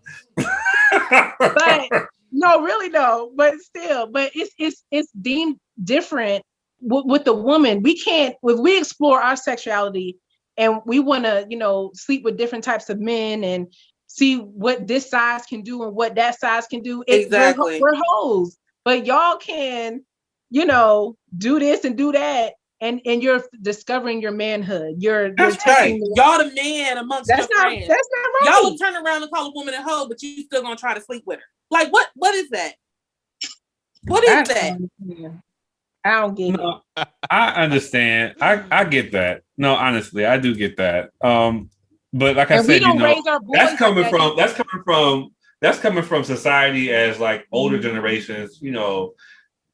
But no, really no. But still, it's deemed different with the woman. We can't, if we explore our sexuality and we want to, sleep with different types of men and see what this size can do and what that size can do. Exactly. We're hoes. But y'all can, do this and do that. And you're discovering your manhood. That's right. Y'all the man amongst your friends. That's not right. Y'all will turn around and call a woman a hoe, but you still gonna try to sleep with her. Like what is that? What is that? I don't get it. I understand. I get that. No, honestly, I do get that. But like I said, that's coming from society as like older generations,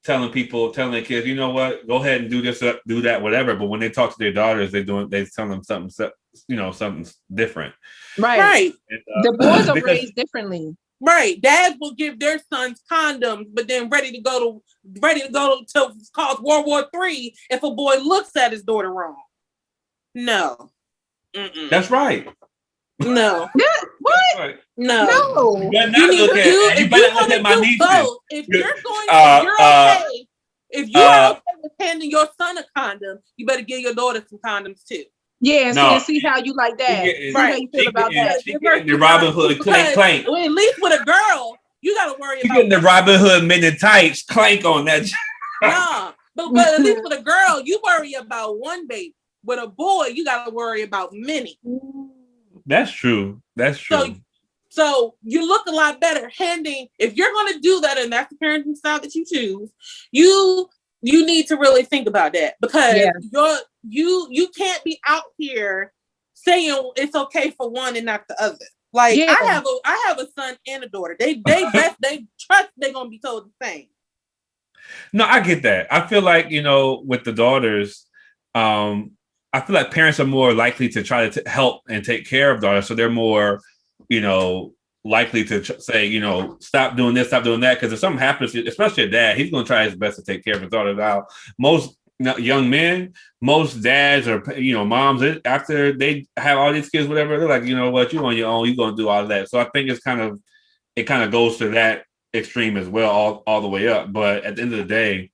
telling their kids, you know what, go ahead and do this, do that, whatever. But when they talk to their daughters, they tell them something different. Right. And, the boys are raised differently. Right. Dads will give their sons condoms, but then ready to go to cause World War III if a boy looks at his daughter wrong. No. Mm-mm. That's right. No. What? Right. No. You better not look at my nieces. If you're okay with handing your son a condom, you better give your daughter some condoms too. Yeah, and see how you like that. See how you feel about that. The Robin Hood clank. Well, at least with a girl, you got to worry about. You getting the Robin Hood men in tights clank on that. Nah, but at least with a girl, you worry about one baby. With a boy, you got to worry about many. That's true. So you look a lot better if you're going to do that, and that's the parenting style that you choose, you need to really think about that, because you can't be out here saying it's okay for one and not the other. Like I have a son and a daughter. They trust they're going to be told the same. No, I get that. I feel like, with the daughters, I feel like parents are more likely to try to help and take care of daughters. So they're more, likely to say, stop doing this, stop doing that. Because if something happens, especially a dad, he's going to try his best to take care of his daughters. Now, most young men, most dads or, moms, after they have all these kids, whatever, they're like, you know what, you on your own, you're going to do all that. So I think it kind of goes to that extreme as well, all the way up. But at the end of the day,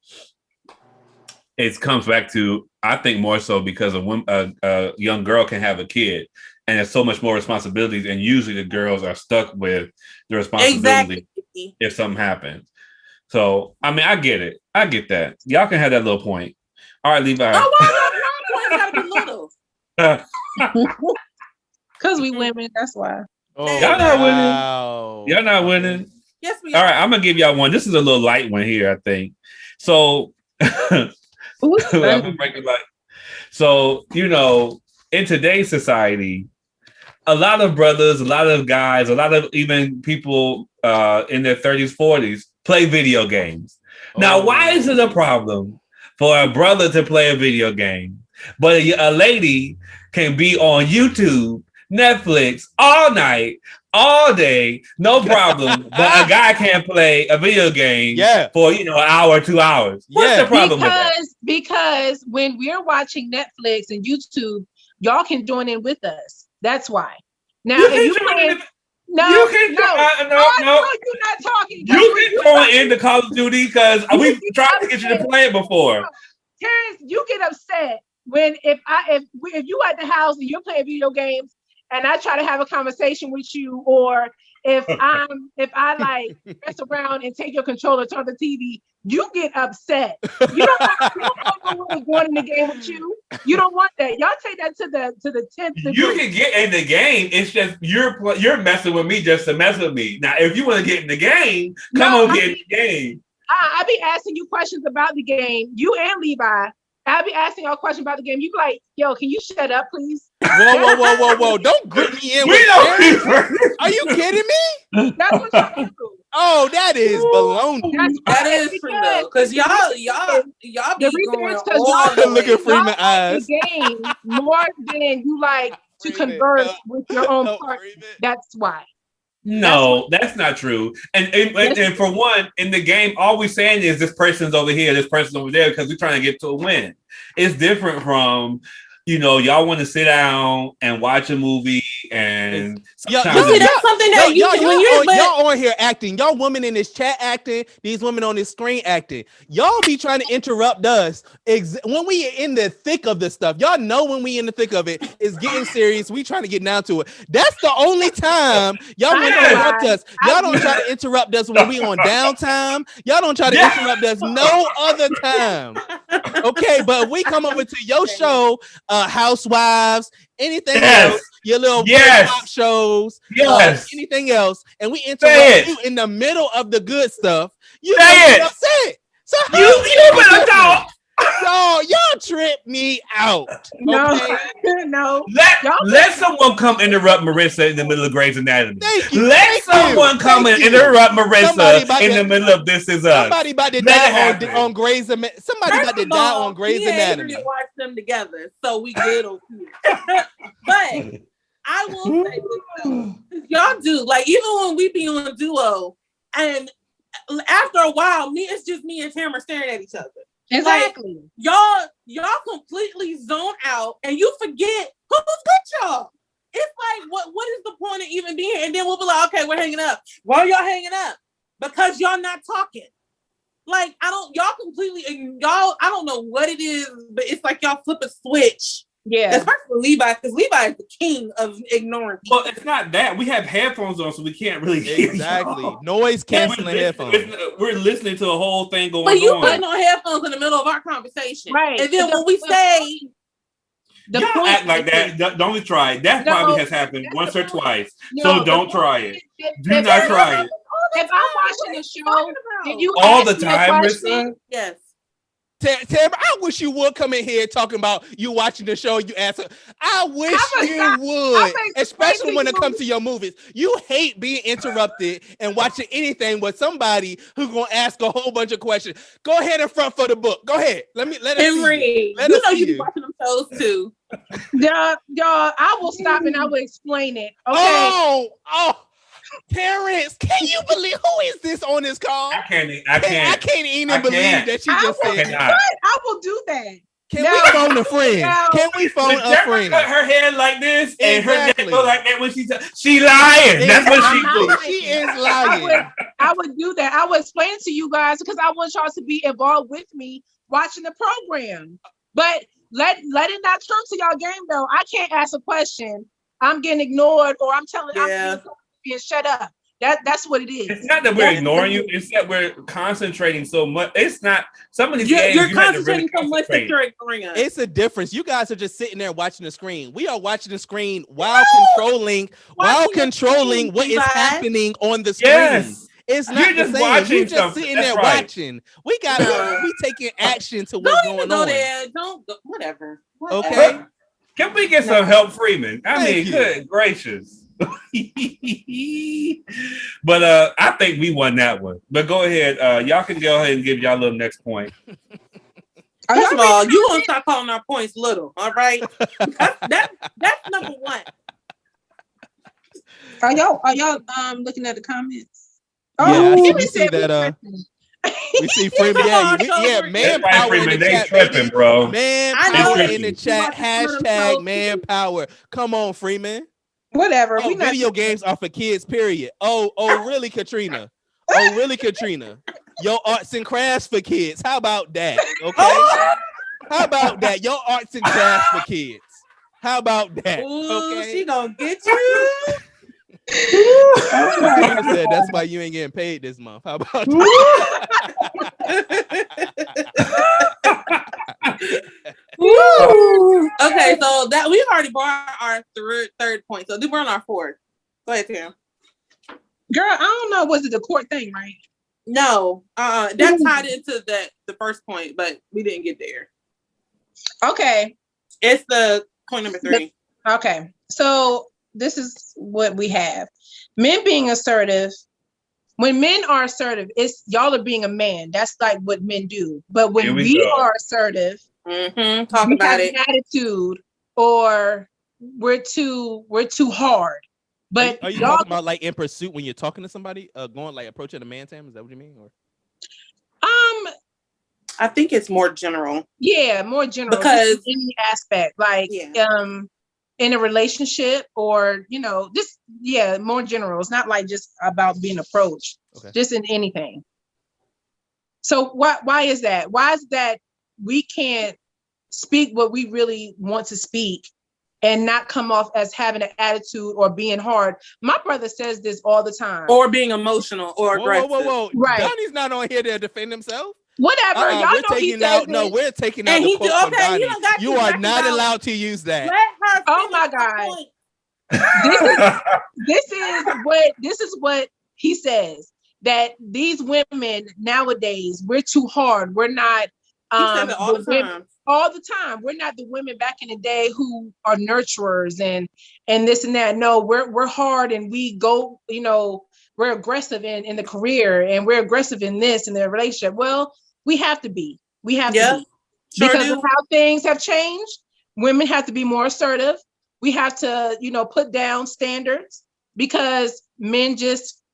it comes back to, I think more so because a young girl can have a kid and there's so much more responsibilities, and usually the girls are stuck with the responsibility if something happens. So I mean, I get it. I get that. Y'all can have that little point. All right, Levi. Oh, why your points gotta be little? Because we women, that's why. Oh, Y'all not winning. wow. Y'all not winning. Yes, we All are. right, I'm gonna give y'all one. This is a little light one here, I think. So I'm gonna break it like, so you know, in today's society, a lot of brothers, a lot of guys, a lot of even people in their 30s, 40s play video games. Now, why is it a problem for a brother to play a video game, but a lady can be on YouTube, Netflix all night, all day, no problem, but a guy can't play a video game for, you know, an hour, 2 hours? What's the problem with that? Because when we're watching Netflix and YouTube, y'all can join in with us. That's why. Now, if you playing, no, you're not talking. You can join into Call of Duty because we've tried to get you to play it before. Terrence, you get upset when if you at the house and you're playing video games and I try to have a conversation with you, or if I like mess around and take your controller, turn the TV, you get upset. You don't want going in the game with you. You don't want that. Y'all take that to the 10th degree. You can get in the game. It's just you're messing with me just to mess with me. Now, if you want to get in the game, get in the game. I be asking you questions about the game. You and Levi. I'll be asking y'all questions about the game. You be like, yo, can you shut up, please? Whoa. Don't grip me in with that. Are you kidding me? That's what y'all do. Oh, that is baloney. That is true though. Because y'all be going all look at Freeman eyes. The game more than you like to converse with your own partner. That's why. No, that's not true. And for one, in the game, all we're saying is this person's over here, this person's over there, because we're trying to get to a win. It's different from, you know, y'all want to sit down and watch a movie and that's something that y'all on here acting. Y'all women in this chat acting. These women on this screen acting. Y'all be trying to interrupt us when we in the thick of this stuff. Y'all know when we in the thick of it, it's getting serious. We trying to get down to it. That's the only time y'all want to interrupt us. Y'all don't try to interrupt us when we on downtime. Y'all don't try to interrupt us no other time. Okay, but we come over to your show, Housewives, anything else, your little pop shows, anything else, and we interrupt you in the middle of the good stuff. You get upset. So you better talk. Y'all trip me out. Okay? No. Let someone come interrupt Marissa in the middle of Grey's Anatomy. Let someone come and interrupt Marissa in the middle of This Is Us. Somebody about to die on Grey's Anatomy. Somebody about to die on Grey's Anatomy. We watch them together, so we good on here. But I will say this though, y'all do, like, even when we be on Duo, and after a while, it's just me and Tamara staring at each other. Exactly. Like, y'all completely zone out and you forget who's with y'all. It's like, what is the point of even being here? And then we'll be like, okay, we're hanging up. Why are y'all hanging up? Because y'all not talking. Like, I don't know what it is, but it's like y'all flip a switch. Yeah. Especially for Levi, because Levi is the king of ignoring people. Well, it's not that. We have headphones on, so we can't really hear y'all. Noise canceling headphones. We're listening to a whole thing going on. But you putting on headphones in the middle of our conversation. Right. And then when we say... Y'all act like that. Don't try it. That probably has happened once or twice. So don't try it. Do not try it. If I'm watching a show, and you all the time, Rissa? Yes. Tamara, I wish you would come in here talking about you watching the show. You answer. I wish you would, especially when it comes to your movies. You hate being interrupted and watching anything with somebody who's gonna ask a whole bunch of questions. Go ahead and front for the book. Go ahead. Let us see you. You be watching them shows too. Y'all, I will stop and I will explain it. Okay. Oh. Parents, can you believe who is this on this call? I can't even believe that she just said that. I will do that. Can we phone a friend? Can we phone a friend? Cut her hair like this and her neck go like that when she lying. That's what she do. She is lying. I would do that. I would explain it to you guys because I want y'all to be involved with me watching the program. But let it not come to y'all game though. I can't ask a question. I'm getting ignored, or I'm being shut up. That's what it is. It's not that we're ignoring you. It's that we're concentrating so much. It's not some of these games You're you have to really concentrating so much that concentrate. you're ignoring us. It's a difference. You guys are just sitting there watching the screen. We are watching the screen while controlling what is happening on the screen. Yes. It's not You're the just same. watching You're just something. sitting That's there right. watching. We taking action to what's Don't even going go on. there. Don't go, whatever. Okay. Can we get some help, Freeman? I Thank mean, you. good gracious. But I think we won that one. But go ahead. Y'all can go ahead and give y'all a little next point. First of all, you gonna stop calling our points little, all right? That's number one. Are y'all looking at the comments? Yeah, Kimmy we see said that. we We see Freeman. Yeah, manpower in the Freeman, they chat, tripping, baby. bro. Manpower They in the tripping. chat. Hashtag manpower. Come on, Freeman. whatever. Oh, We not video games are for kids, period. Oh, really, Katrina? Oh, really, Katrina? Your arts and crafts for kids. How about that? Okay. How about that? Your arts and crafts for kids. How about that? Ooh, Okay. she gonna get you. Katrina said that's why you ain't getting paid this month. How about Okay, so that we've already brought our third point. So we're on our fourth. Go ahead, Tim. Girl, I don't know. Was it the court thing, right? No, that tied into the first point, but we didn't get there. Okay. It's the point number 3. Okay. So this is what we have. Men being assertive. When men are assertive, it's y'all are being a man. That's like what men do. But when we are assertive, talk we about have it. an attitude, or we're too hard. But are you y'all, talking about like in pursuit when you're talking to somebody, going like approaching a man, Tam? Is that what you mean? Or I think it's more general. Yeah, more general. Because just in any aspect, like in a relationship, or more general. It's not like just about being approached. Okay. Just in anything. So why is that? Why is that we can't speak what we really want to speak and not come off as having an attitude or being hard? My brother says this all the time. Or being emotional or aggressive. Whoa. Right. Donnie's not on here to defend himself. Whatever. Y'all we're know he taking says out. it. No, we're taking out the quote from Donnie. You are not allowed to use that. Let her Oh my God. This is what he says, that these women nowadays, we're too hard. We're not he says it all the time. All the time. We're not the women back in the day who are nurturers and this and that. No, we're hard, and we go, we're aggressive in the career, and we're aggressive in this, in the relationship. Well, we have to be. We have to be. Sure because do. of how things have changed. Women have to be more assertive. We have to, put down standards, because men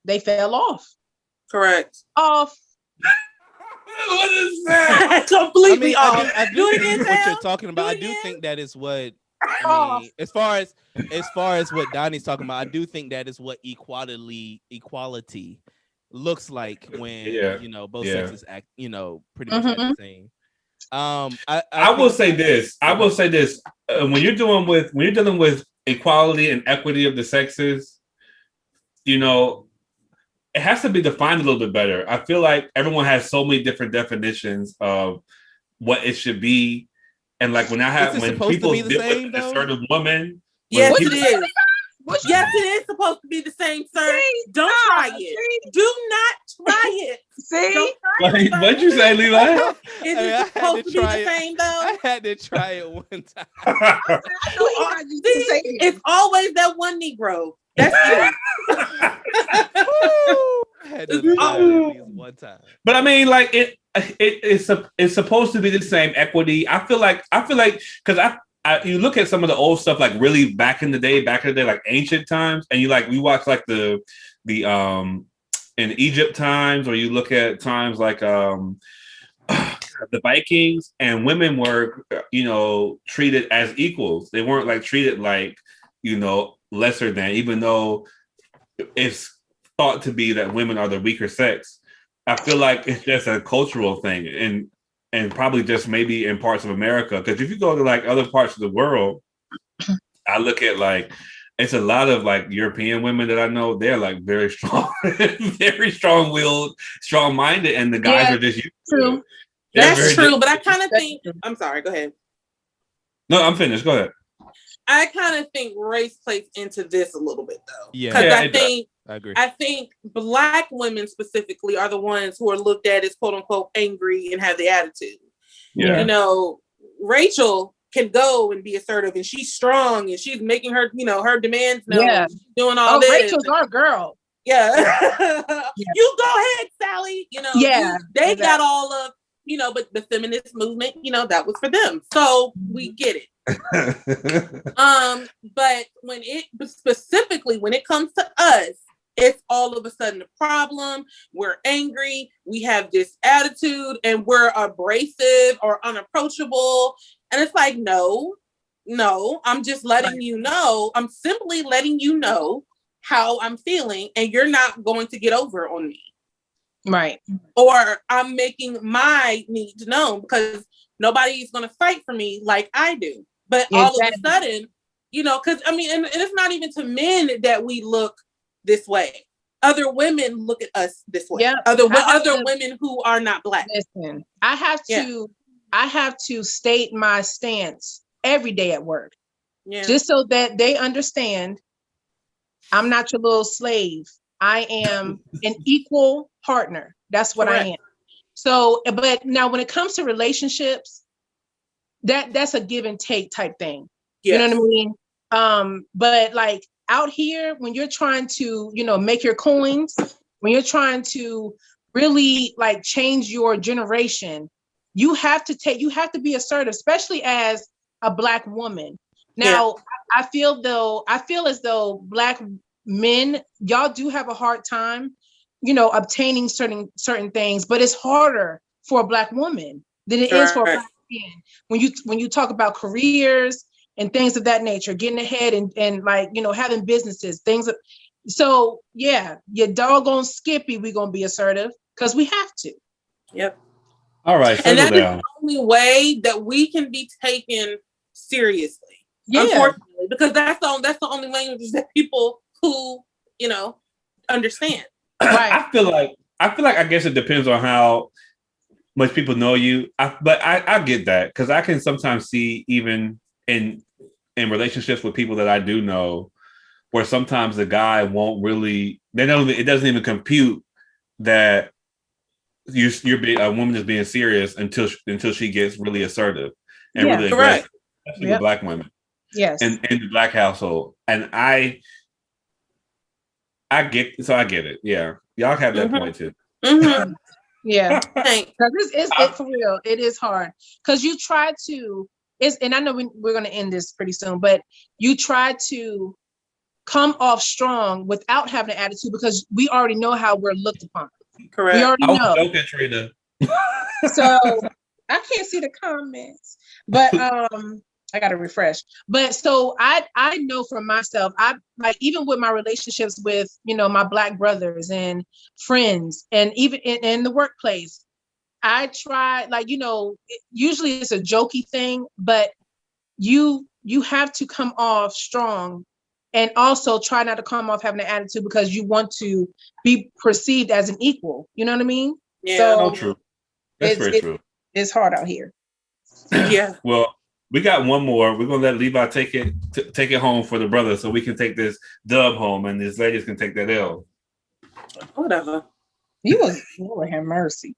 they fell off. Correct. Off. What is that? Completely off. I do think what you're talking about. I do think that is what. I mean, as far as what Donnie's talking about, I do think that is what equality looks like when both sexes act, pretty much act the same. I will say this. When you're dealing with equality and equity of the sexes, it has to be defined a little bit better. I feel like everyone has so many different definitions of what it should be, and like when people deal with assertive women, yes, it is. Yes, it is supposed to be the same, sir. Don't try it. Do not try it. See? What'd you say, Levi? Is it supposed to be the same, though? I had to try it one time. It's always that one Negro. That's it. I had to try it at least one time. But I mean, like it's supposed to be the same equity. I feel like because you look at some of the old stuff, like really back in the day, like ancient times, and we watch like the in Egypt times, or you look at times like the Vikings, and women were treated as equals. They weren't like treated like lesser than, even though it's thought to be that women are the weaker sex. I feel like it's just a cultural thing, and and probably just maybe in parts of America. Because if you go to like other parts of the world, I look at like it's a lot of like European women that I know. They're like very strong, very strong-willed, strong-minded, and the guys Yeah, are just used to true. it. They're That's very true, but I different. kind of think. I'm sorry. Go ahead. No, I'm finished. Go ahead. I kind of think race plays into this a little bit though. Yeah. Because Yeah, I it does. think I agree. I think Black women specifically are the ones who are looked at as quote unquote angry and have the attitude. Yeah. You know, Rachel can go and be assertive and she's strong and she's making her, her demands known. Yeah. She's doing all Oh, this. Rachel's our girl. Yeah. Yeah. You go ahead, Sally. Yeah, They exactly. got all of, but the feminist movement, that was for them. So we get it. But specifically when it comes to us, it's all of a sudden a problem. We're angry. We have this attitude and we're abrasive or unapproachable. And it's like, no, I'm just letting you know. I'm simply letting you know how I'm feeling and you're not going to get over on me. Right. Or I'm making my needs known because nobody's going to fight for me like I do. But all of a sudden, because and it's not even to men that we look this way. Other women look at us this way. Yeah. Other women who are not Black. Listen, I have to state my stance every day at work. Yeah. Just so that they understand I'm not your little slave. I am an equal partner. That's what I am. So, but now when it comes to relationships, that's a give and take type thing. Yes. You know what I mean? But like out here, when you're trying to, make your coins, when you're trying to really like change your generation, you have to be assertive, especially as a Black woman. Now, I feel as though Black men, y'all do have a hard time, obtaining certain things, but it's harder for a Black woman than it is for a Black man. When you talk about careers and things of that nature, getting ahead and like, having businesses, things. So yeah, your doggone Skippy, we're going to be assertive because we have to. Yep. All right. And that is the only way that we can be taken seriously. Yeah. Unfortunately, because that's the only language that people who, understand. Right. I feel like I guess it depends on how much people know you. But I get that because I can sometimes see even in relationships with people that I do know where sometimes the guy won't really, it doesn't even compute that a woman is being serious until she gets really assertive and really aggressive, especially with Black women. Yes. In the Black household. And I get it. Yeah. Y'all have that point too. Mm-hmm. Yeah. Because it's for real. It is hard. Because you try to, and I know we're going to end this pretty soon, but you try to come off strong without having an attitude because we already know how we're looked upon. Correct. We already know. Joking, Trina. So I can't see the comments, but I got to refresh. But so I know for myself, I like even with my relationships with, my Black brothers and friends and even in the workplace, I try usually it's a jokey thing, but you have to come off strong and also try not to come off having an attitude because you want to be perceived as an equal. You know what I mean? Yeah. So true. That's very true. It's hard out here. Yeah. Well, we got one more. We're gonna let Levi take it home for the brother, so we can take this dub home, and these ladies can take that L. Whatever. You will have mercy.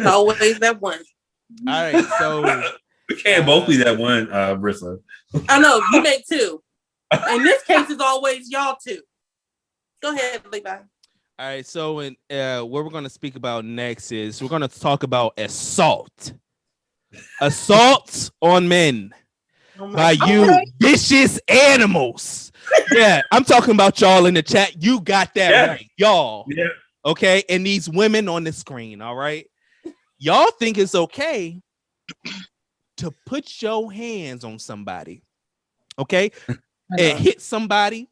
Always that one. All right, so we can't both be that one, Brissa. I know you make two. In this case, it's always y'all two. Go ahead, Levi. All right, so what we're going to speak about next is we're going to talk about assault on men by you vicious animals. Yeah, I'm talking about y'all in the chat. You got that right, y'all. Yeah. Okay, and these women on the screen. All right, y'all think it's okay to put your hands on somebody, okay, and hit somebody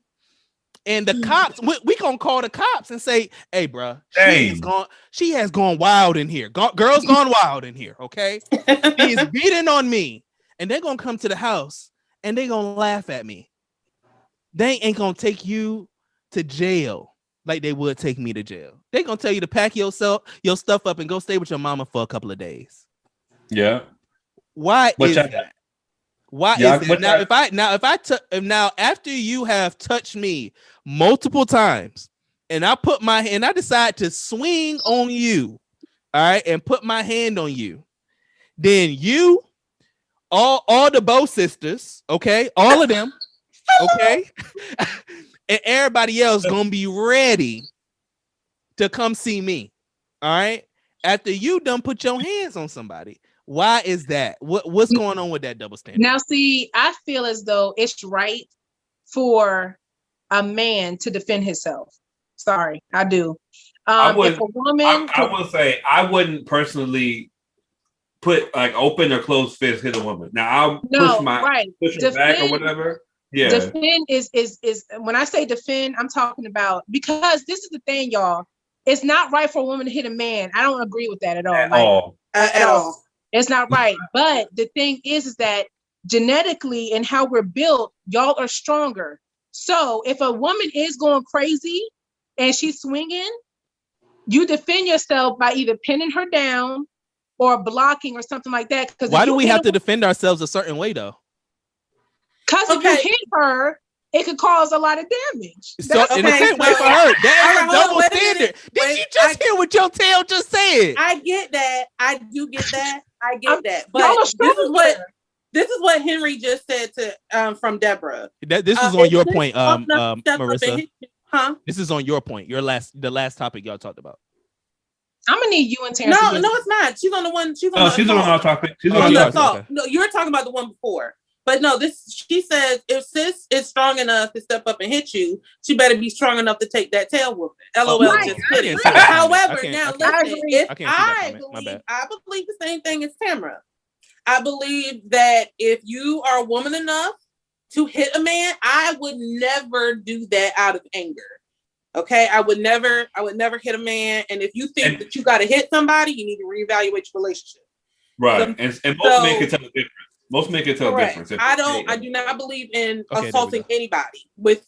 And the cops, we gonna call the cops and say, "Hey, bro, Hey. she has gone wild in here. Girl's gone wild in here. Okay, she's beating on me." And they're gonna come to the house and they're gonna laugh at me. They ain't gonna take you to jail like they would take me to jail. They're gonna tell you to pack your stuff up and go stay with your mama for a couple of days. Yeah. Why But is y'all- that? Why y'all- is but that? y'all- Now after you have touched me multiple times and I decide to swing on you, all right, and put my hand on you, then you, all the Bo sisters, okay, all of them, okay, and everybody else gonna be ready to come see me, all right, after you done put your hands on somebody. Why is that? What's going on with that double standard? Now, see, I feel as though it's right for a man to defend himself. Sorry, I do. If a woman, I will say I wouldn't personally put like open or closed fist hit a woman. Now I'll push her back or whatever. Yeah. Defend is when I say defend, I'm talking about, because this is the thing, y'all. It's not right for a woman to hit a man. I don't agree with that at all. At all. It's not right. But the thing is that genetically and how we're built, y'all are stronger. So if a woman is going crazy and she's swinging, you defend yourself by either pinning her down or blocking or something like that. Because why do we have to defend ourselves a certain way though? Because if you hit her, it could cause a lot of damage. So in the same way for her, that is a double standard. Did you just hear what your tail just said? I get that. I do get that. I get that. But this is what Henry just said to from Deborah. This is on your point, Marissa. Huh? This is on your point. The last topic y'all talked about. I'm gonna need you and Terrence. No, it's not. She's on the one. She's on the on topic. She's on the assault. Okay. No, you were talking about the one before. But no, she says if sis is strong enough to step up and hit you, she better be strong enough to take that tail whooping. LOL, just kidding. However, now listen, I believe the same thing as Tamara. I believe that if you are a woman enough to hit a man, I would never do that out of anger. Okay, I would never hit a man. And if you think that you got to hit somebody, you need to reevaluate your relationship. Right, and most men can tell the difference. Most men can tell the difference. I do not believe in assaulting anybody with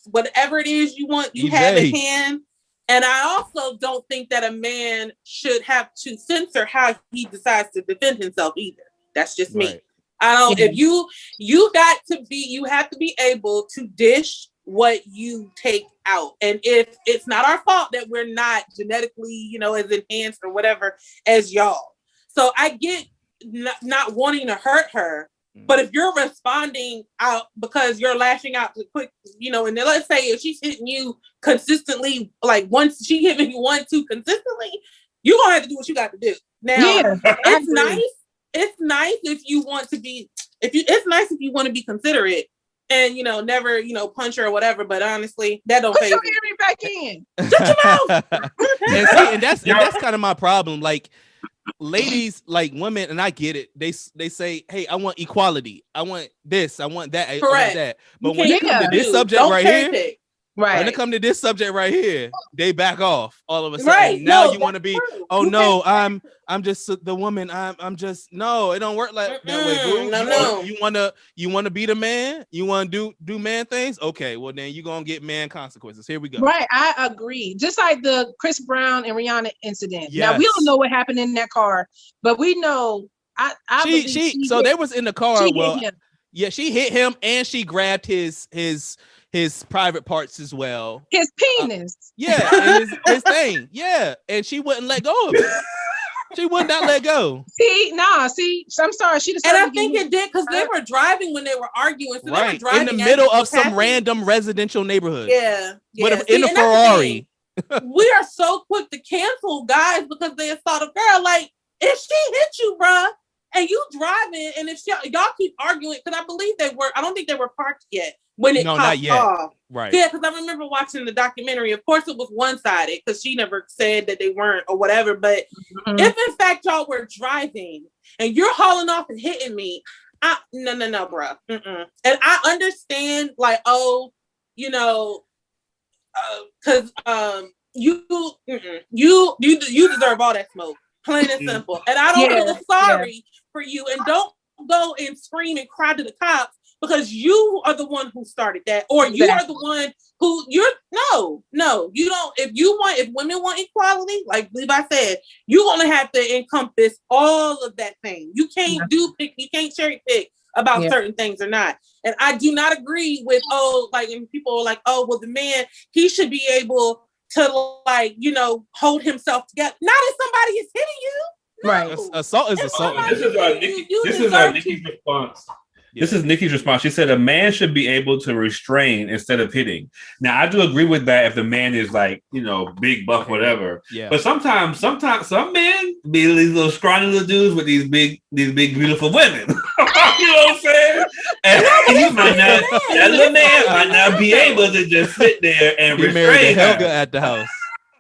whatever it is you want. You have in hand. And I also don't think that a man should have to censor how he decides to defend himself either. That's just me. I don't. If you have to be able to dish what you take out. And if it's not our fault that we're not genetically, as enhanced or whatever as y'all. So I get not wanting to hurt her, but if you're responding out because you're lashing out to quick, and then let's say if she's hitting you consistently, like once she hitting you 1-2 consistently, you're gonna have to do what you got to do. Now it's nice. It's nice if you want to be considerate and never punch her or whatever. But honestly, that don't phase me. Back in. Shut your mouth. and that's kind of my problem. Like ladies, like women, and I get it. They say, "Hey, I want equality. I want this. I want that. Correct. I want that." But when it comes to this subject right here, when it comes to this subject right here, they back off all of a sudden. Right. Now you want to be, I'm just the woman. I'm just no. It don't work like that way, boo. No. You wanna be the man. You want to do man things. Okay, well then you're gonna get man consequences. Here we go. Right, I agree. Just like the Chris Brown and Rihanna incident. Yes. Now we don't know what happened in that car, but we know. So they was in the car. She hit him and she grabbed his private parts as well. His penis. And his thing. Yeah, and she wouldn't let go of it. She would not let go. I'm sorry. She and I think it did because they were driving when they were arguing. So they were driving in the middle of some random residential neighborhood. Yeah. In a Ferrari. We are so quick to cancel guys because they assault a girl. Like, if she hit you, bruh, and you driving, and if y'all keep arguing, because I don't think they were parked yet. Not yet. Off. Right. Yeah, because I remember watching the documentary. Of course, it was one-sided because she never said that they weren't or whatever. But if in fact y'all were driving and you're hauling off and hitting me, no, bro. And I understand, like, because you deserve all that smoke, plain and simple. And I don't feel sorry for you. And don't go and scream and cry to the cops because you are the one who started that, or you are the one who you don't. If women want equality, like Levi said, you're gonna have to encompass all of that thing. You can't you can't cherry pick about certain things or not. And I do not agree with and people are like, oh, well, the man, he should be able to hold himself together. Not if somebody is hitting you. No. Right. Assault is assault. This is our Nikki's response. Yeah. This is Nikki's response. She said a man should be able to restrain instead of hitting. Now, I do agree with that if the man is big buff, whatever. Yeah. But sometimes some men be these little scrawny little dudes with these big beautiful women. You know what I'm saying? And that little man might not be able to just sit there and restrain Helga at the house.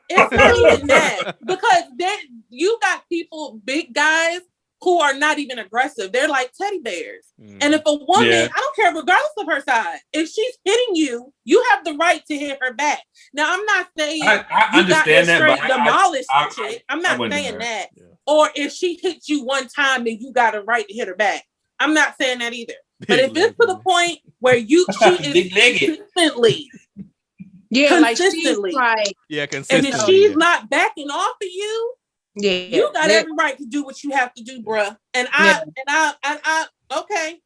It's not even that, because then you got people, big guys, who are not even aggressive. They're like teddy bears. And if a woman, I don't care, regardless of her size, if she's hitting you, you have the right to hit her back. Now, I'm not saying I understand that, but demolish the chick. I'm not saying that. Yeah. Or if she hits you one time, then you got a right to hit her back. I'm not saying that either. But if it's to the point where she is consistently. Consistently. And if she's not backing off of you, you got every right to do what you have to do, bruh. And I okay.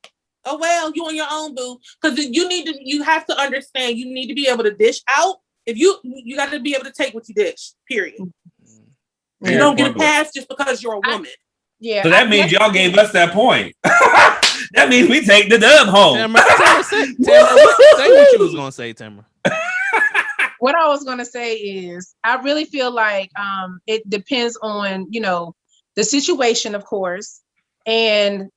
Oh well, you on your own, boo. Because you have to understand, you need to be able to dish out. If you got to be able to take what you dish, period. You don't get a pass just because you're a woman. So that means y'all gave us that point. That means we take the dub home. Tamara, say what you was gonna say, Tamara. What I was going to say is, I really feel like it depends on, the situation, of course. And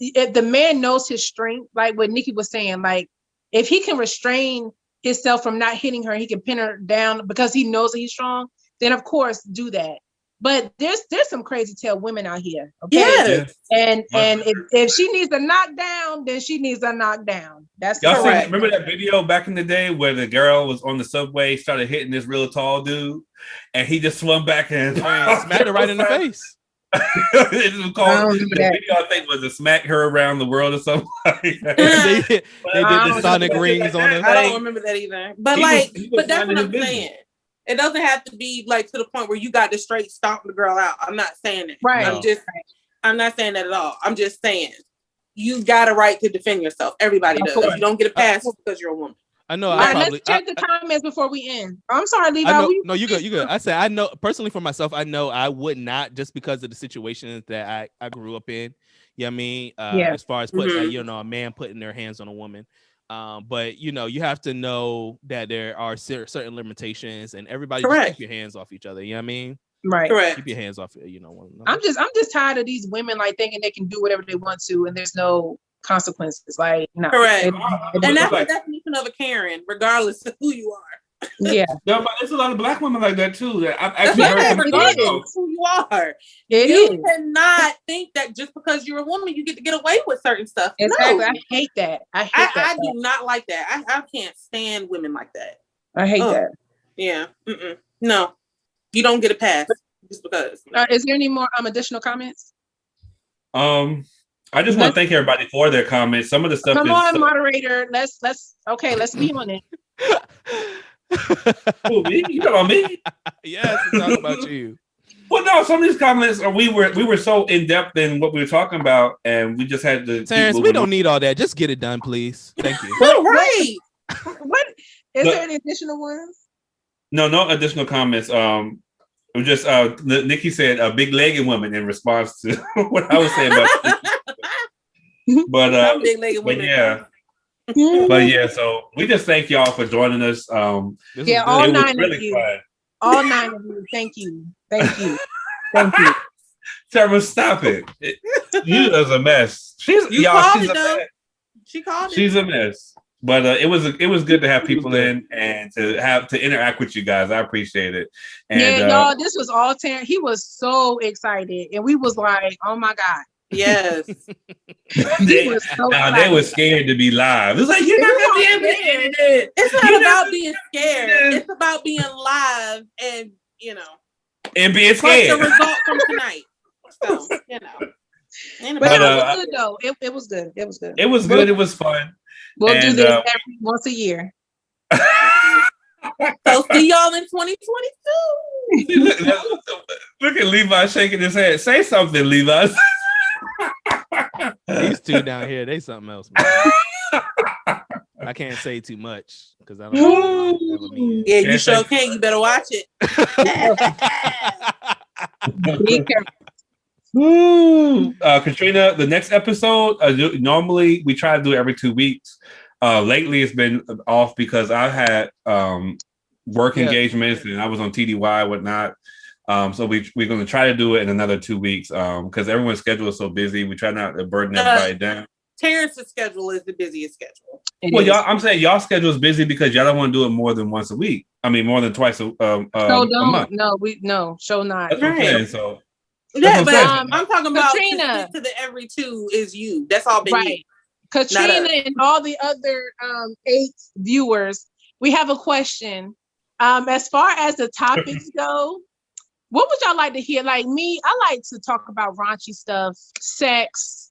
if the man knows his strength, like what Nikki was saying, like if he can restrain himself from not hitting her, he can pin her down because he knows that he's strong, then of course do that. But there's some crazy tail women out here. Okay. Yes. And if she needs a knockdown, then she needs a knockdown. That's y'all correct. Remember that video back in the day where the girl was on the subway, started hitting this real tall dude, and he just swung back and smacked her right in the face. It was called, the video, I think, was to smack her around the world or something like that. they did the sonic rings on her. I don't remember that either. But but that's what I'm saying. It doesn't have to be to the point where you got to straight stomp the girl out. I'm not saying that. Right. I'm not saying that at all. I'm just saying you got a right to defend yourself. Everybody does. You don't get a pass because you're a woman. I know. Let's check the comments before we end. I'm sorry, Levi. No, you good. You good. I said I know personally for myself. I know I would not, just because of the situations that I grew up in. You know what I mean? As far as putting a man putting their hands on a woman. But you have to know that there are certain limitations, and everybody just keep your hands off each other. You know what I mean? Right. Correct. Keep your hands off one another. I'm just tired of these women thinking they can do whatever they want to, and there's no consequences. No. Correct. And that's the definition of a Karen, regardless of who you are. Yeah. No, but there's a lot of black women like that too. That I've actually heard. Regardless of who you are, you cannot think that just because you're a woman, you get to get away with certain stuff. Exactly. No. I hate that. I do not like that. I can't stand women like that. I hate that. Yeah. No, you don't get a pass just because. Is there any more additional comments? I just want to thank everybody for their comments. Some of the stuff. Come on, moderator. Let's be on it. Who, me? You talking about me? Yes, I'm talking about you. Well, no, some of these comments we were so in depth in what we were talking about, and we just had to. Terrence, we don't need all that. Just get it done, please. Thank you. Right. What is there any additional ones? No additional comments. It was just Nikki said big legged woman in response to what I was saying about. But big legged woman. Yeah. But yeah, so we just thank y'all for joining us. All 9 of you. Fun. All 9 of you. Thank you. Sarah, stop it. You is a mess. She's a mess. She called it. She's a mess. But it was good to have people in and to interact with you guys. I appreciate it. And y'all, this was all Terrence. He was so excited, and we was like, "Oh my God!" Yes. He was so they excited. were scared to be live. It's like, you're not gonna be able to edit it. It's not You're about not- being scared. It's about being live and and being plus the scared. result from tonight. So Ain't But But, no, about it was good though. It was good. It was good. It was good. It was fun. We'll do and, this every once a year. So see y'all in 2022. Look at Levi shaking his head. Say something, Levi. These two down here, they something else, man. I can't say too much because I don't know what that would mean. Yeah, you Can't sure say- can. You better watch it. Be careful. Katrina, the next episode, normally we try to do it every 2 weeks. Lately, it's been off because I had work Yeah. engagements and I was on TDY and whatnot. So we're going to try to do it in another 2 weeks because everyone's schedule is so busy. We try not to burden everybody down. Terrence's schedule is the busiest schedule. It Well, is. y'all, I'm saying y'all schedule is busy because y'all don't want to do it more than once a week. I mean, more than twice a So month. don't show not. That's what I'm Right. saying. So Yeah, what but I'm I'm talking about Katrina. to the every two is you. That's all been you. Right. Katrina Not us. and all the other 8 viewers, we have a question. As far as the topics go, what would y'all like to hear? Like me, I like to talk about raunchy stuff, sex.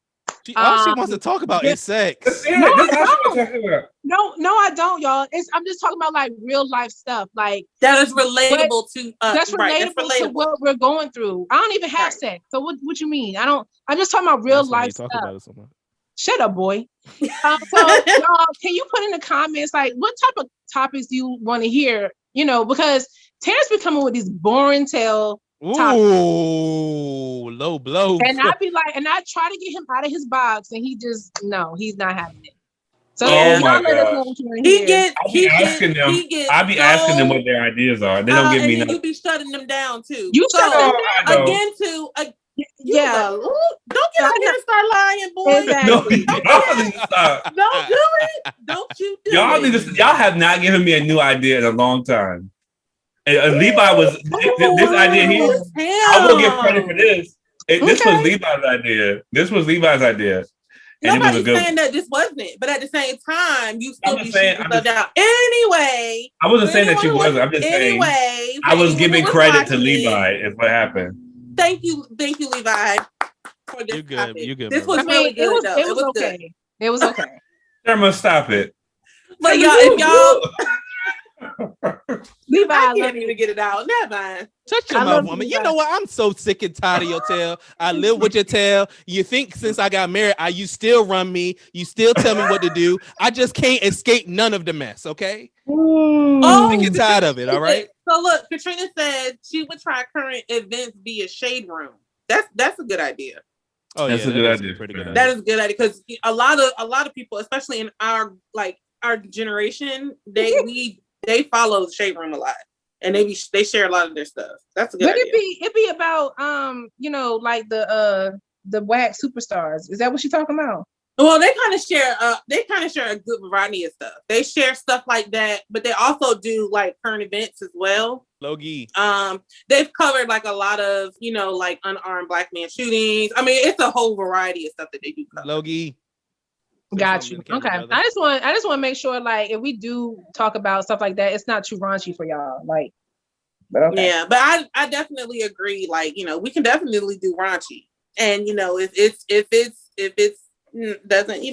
All she wants to talk about is sex. that's all I'm talking about. No, I don't, y'all. I'm just talking about like real life stuff. Like That is relatable to that's right, relatable, that's relatable. to what we're going through. I don't even have Right. sex. So what you mean? I'm just talking about real That's why you life talk stuff. about it so much. Shut up, boy. So y'all, can you put in the comments like what type of topics do you want to hear? Because Terrence be coming with these boring tale, Ooh, low blow. and I be like, and I try to get him out of his box, and he's not having it. So Oh y'all my let us God. know what you want to He hear. gets I be asking them. I be asking them what their ideas are. They don't give and me then nothing. you be shutting them down too. You shut them I know. again Yeah, don't get up here and start lying, boy. No, exactly. y'all need to stop. Don't do it. Don't you do Y'all it. need to. Y'all have not given me a new idea in a long time. And Levi was this idea here. I will give credit for this. This was Levi's idea. This was Levi's idea. And it was a Nobody's good saying that this wasn't, but at the same time, you still I'm be just saying- shooting I'm stuff down. Anyway, I wasn't saying that you anyone wasn't. I'm just saying anyway, I was anyone giving who credit to watching Levi it, is what happened. Thank you, Levi, for this You're good. topic. You're good, This brother. was really good, though. It was good. okay. It was okay. Irma, stop it. But y'all, if y'all, Levi, I I can't love even you. get it out. Never mind. Shut your I mouth, love woman. you, You know what? I'm so sick and tired of your tail. I live with your tail. You think since I got married, you still run me. You still tell me what to do. I just can't escape none of the mess, okay? Oh, Sick and tired of it, all right? So look, Katrina said she would try current events via shade room. That's a good idea. Oh, That's yeah, a good that is idea. Pretty good idea. That is a good idea because a lot of people, especially in our generation, they follow the shade room a lot, and they share a lot of their stuff. That's a good But idea. it be about like the WAC superstars. Is that what you're talking about? Well, they kind of share a good variety of stuff. They share stuff like that, but they also do like current events as well. Logie. They've covered like a lot of like unarmed black man shootings. I mean, it's a whole variety of stuff that they do cover. Logie. Got you. Okay. I just want to make sure like if we do talk about stuff like that, it's not too raunchy for y'all. Like, but okay. Yeah, but I definitely agree. Like, we can definitely do raunchy, and if it's doesn't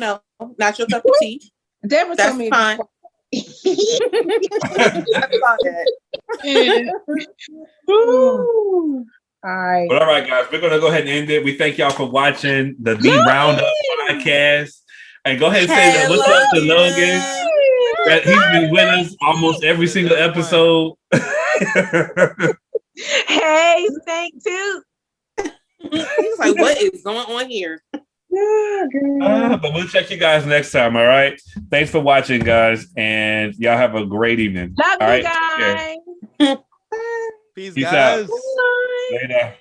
not your cup of tea, Deborah that's told me fine. Ooh. All right. But all right, guys, we're gonna go ahead and end it. We thank y'all for watching the Roundup podcast. And go ahead and say that what's up to Logan. That he's been with us almost every single episode. Hey, thank too. He's like, what is going on here? But we'll check you guys next time. All right. Thanks for watching, guys, and y'all have a great evening. Love all you right. guys. Peace, Peace guys. out. Later.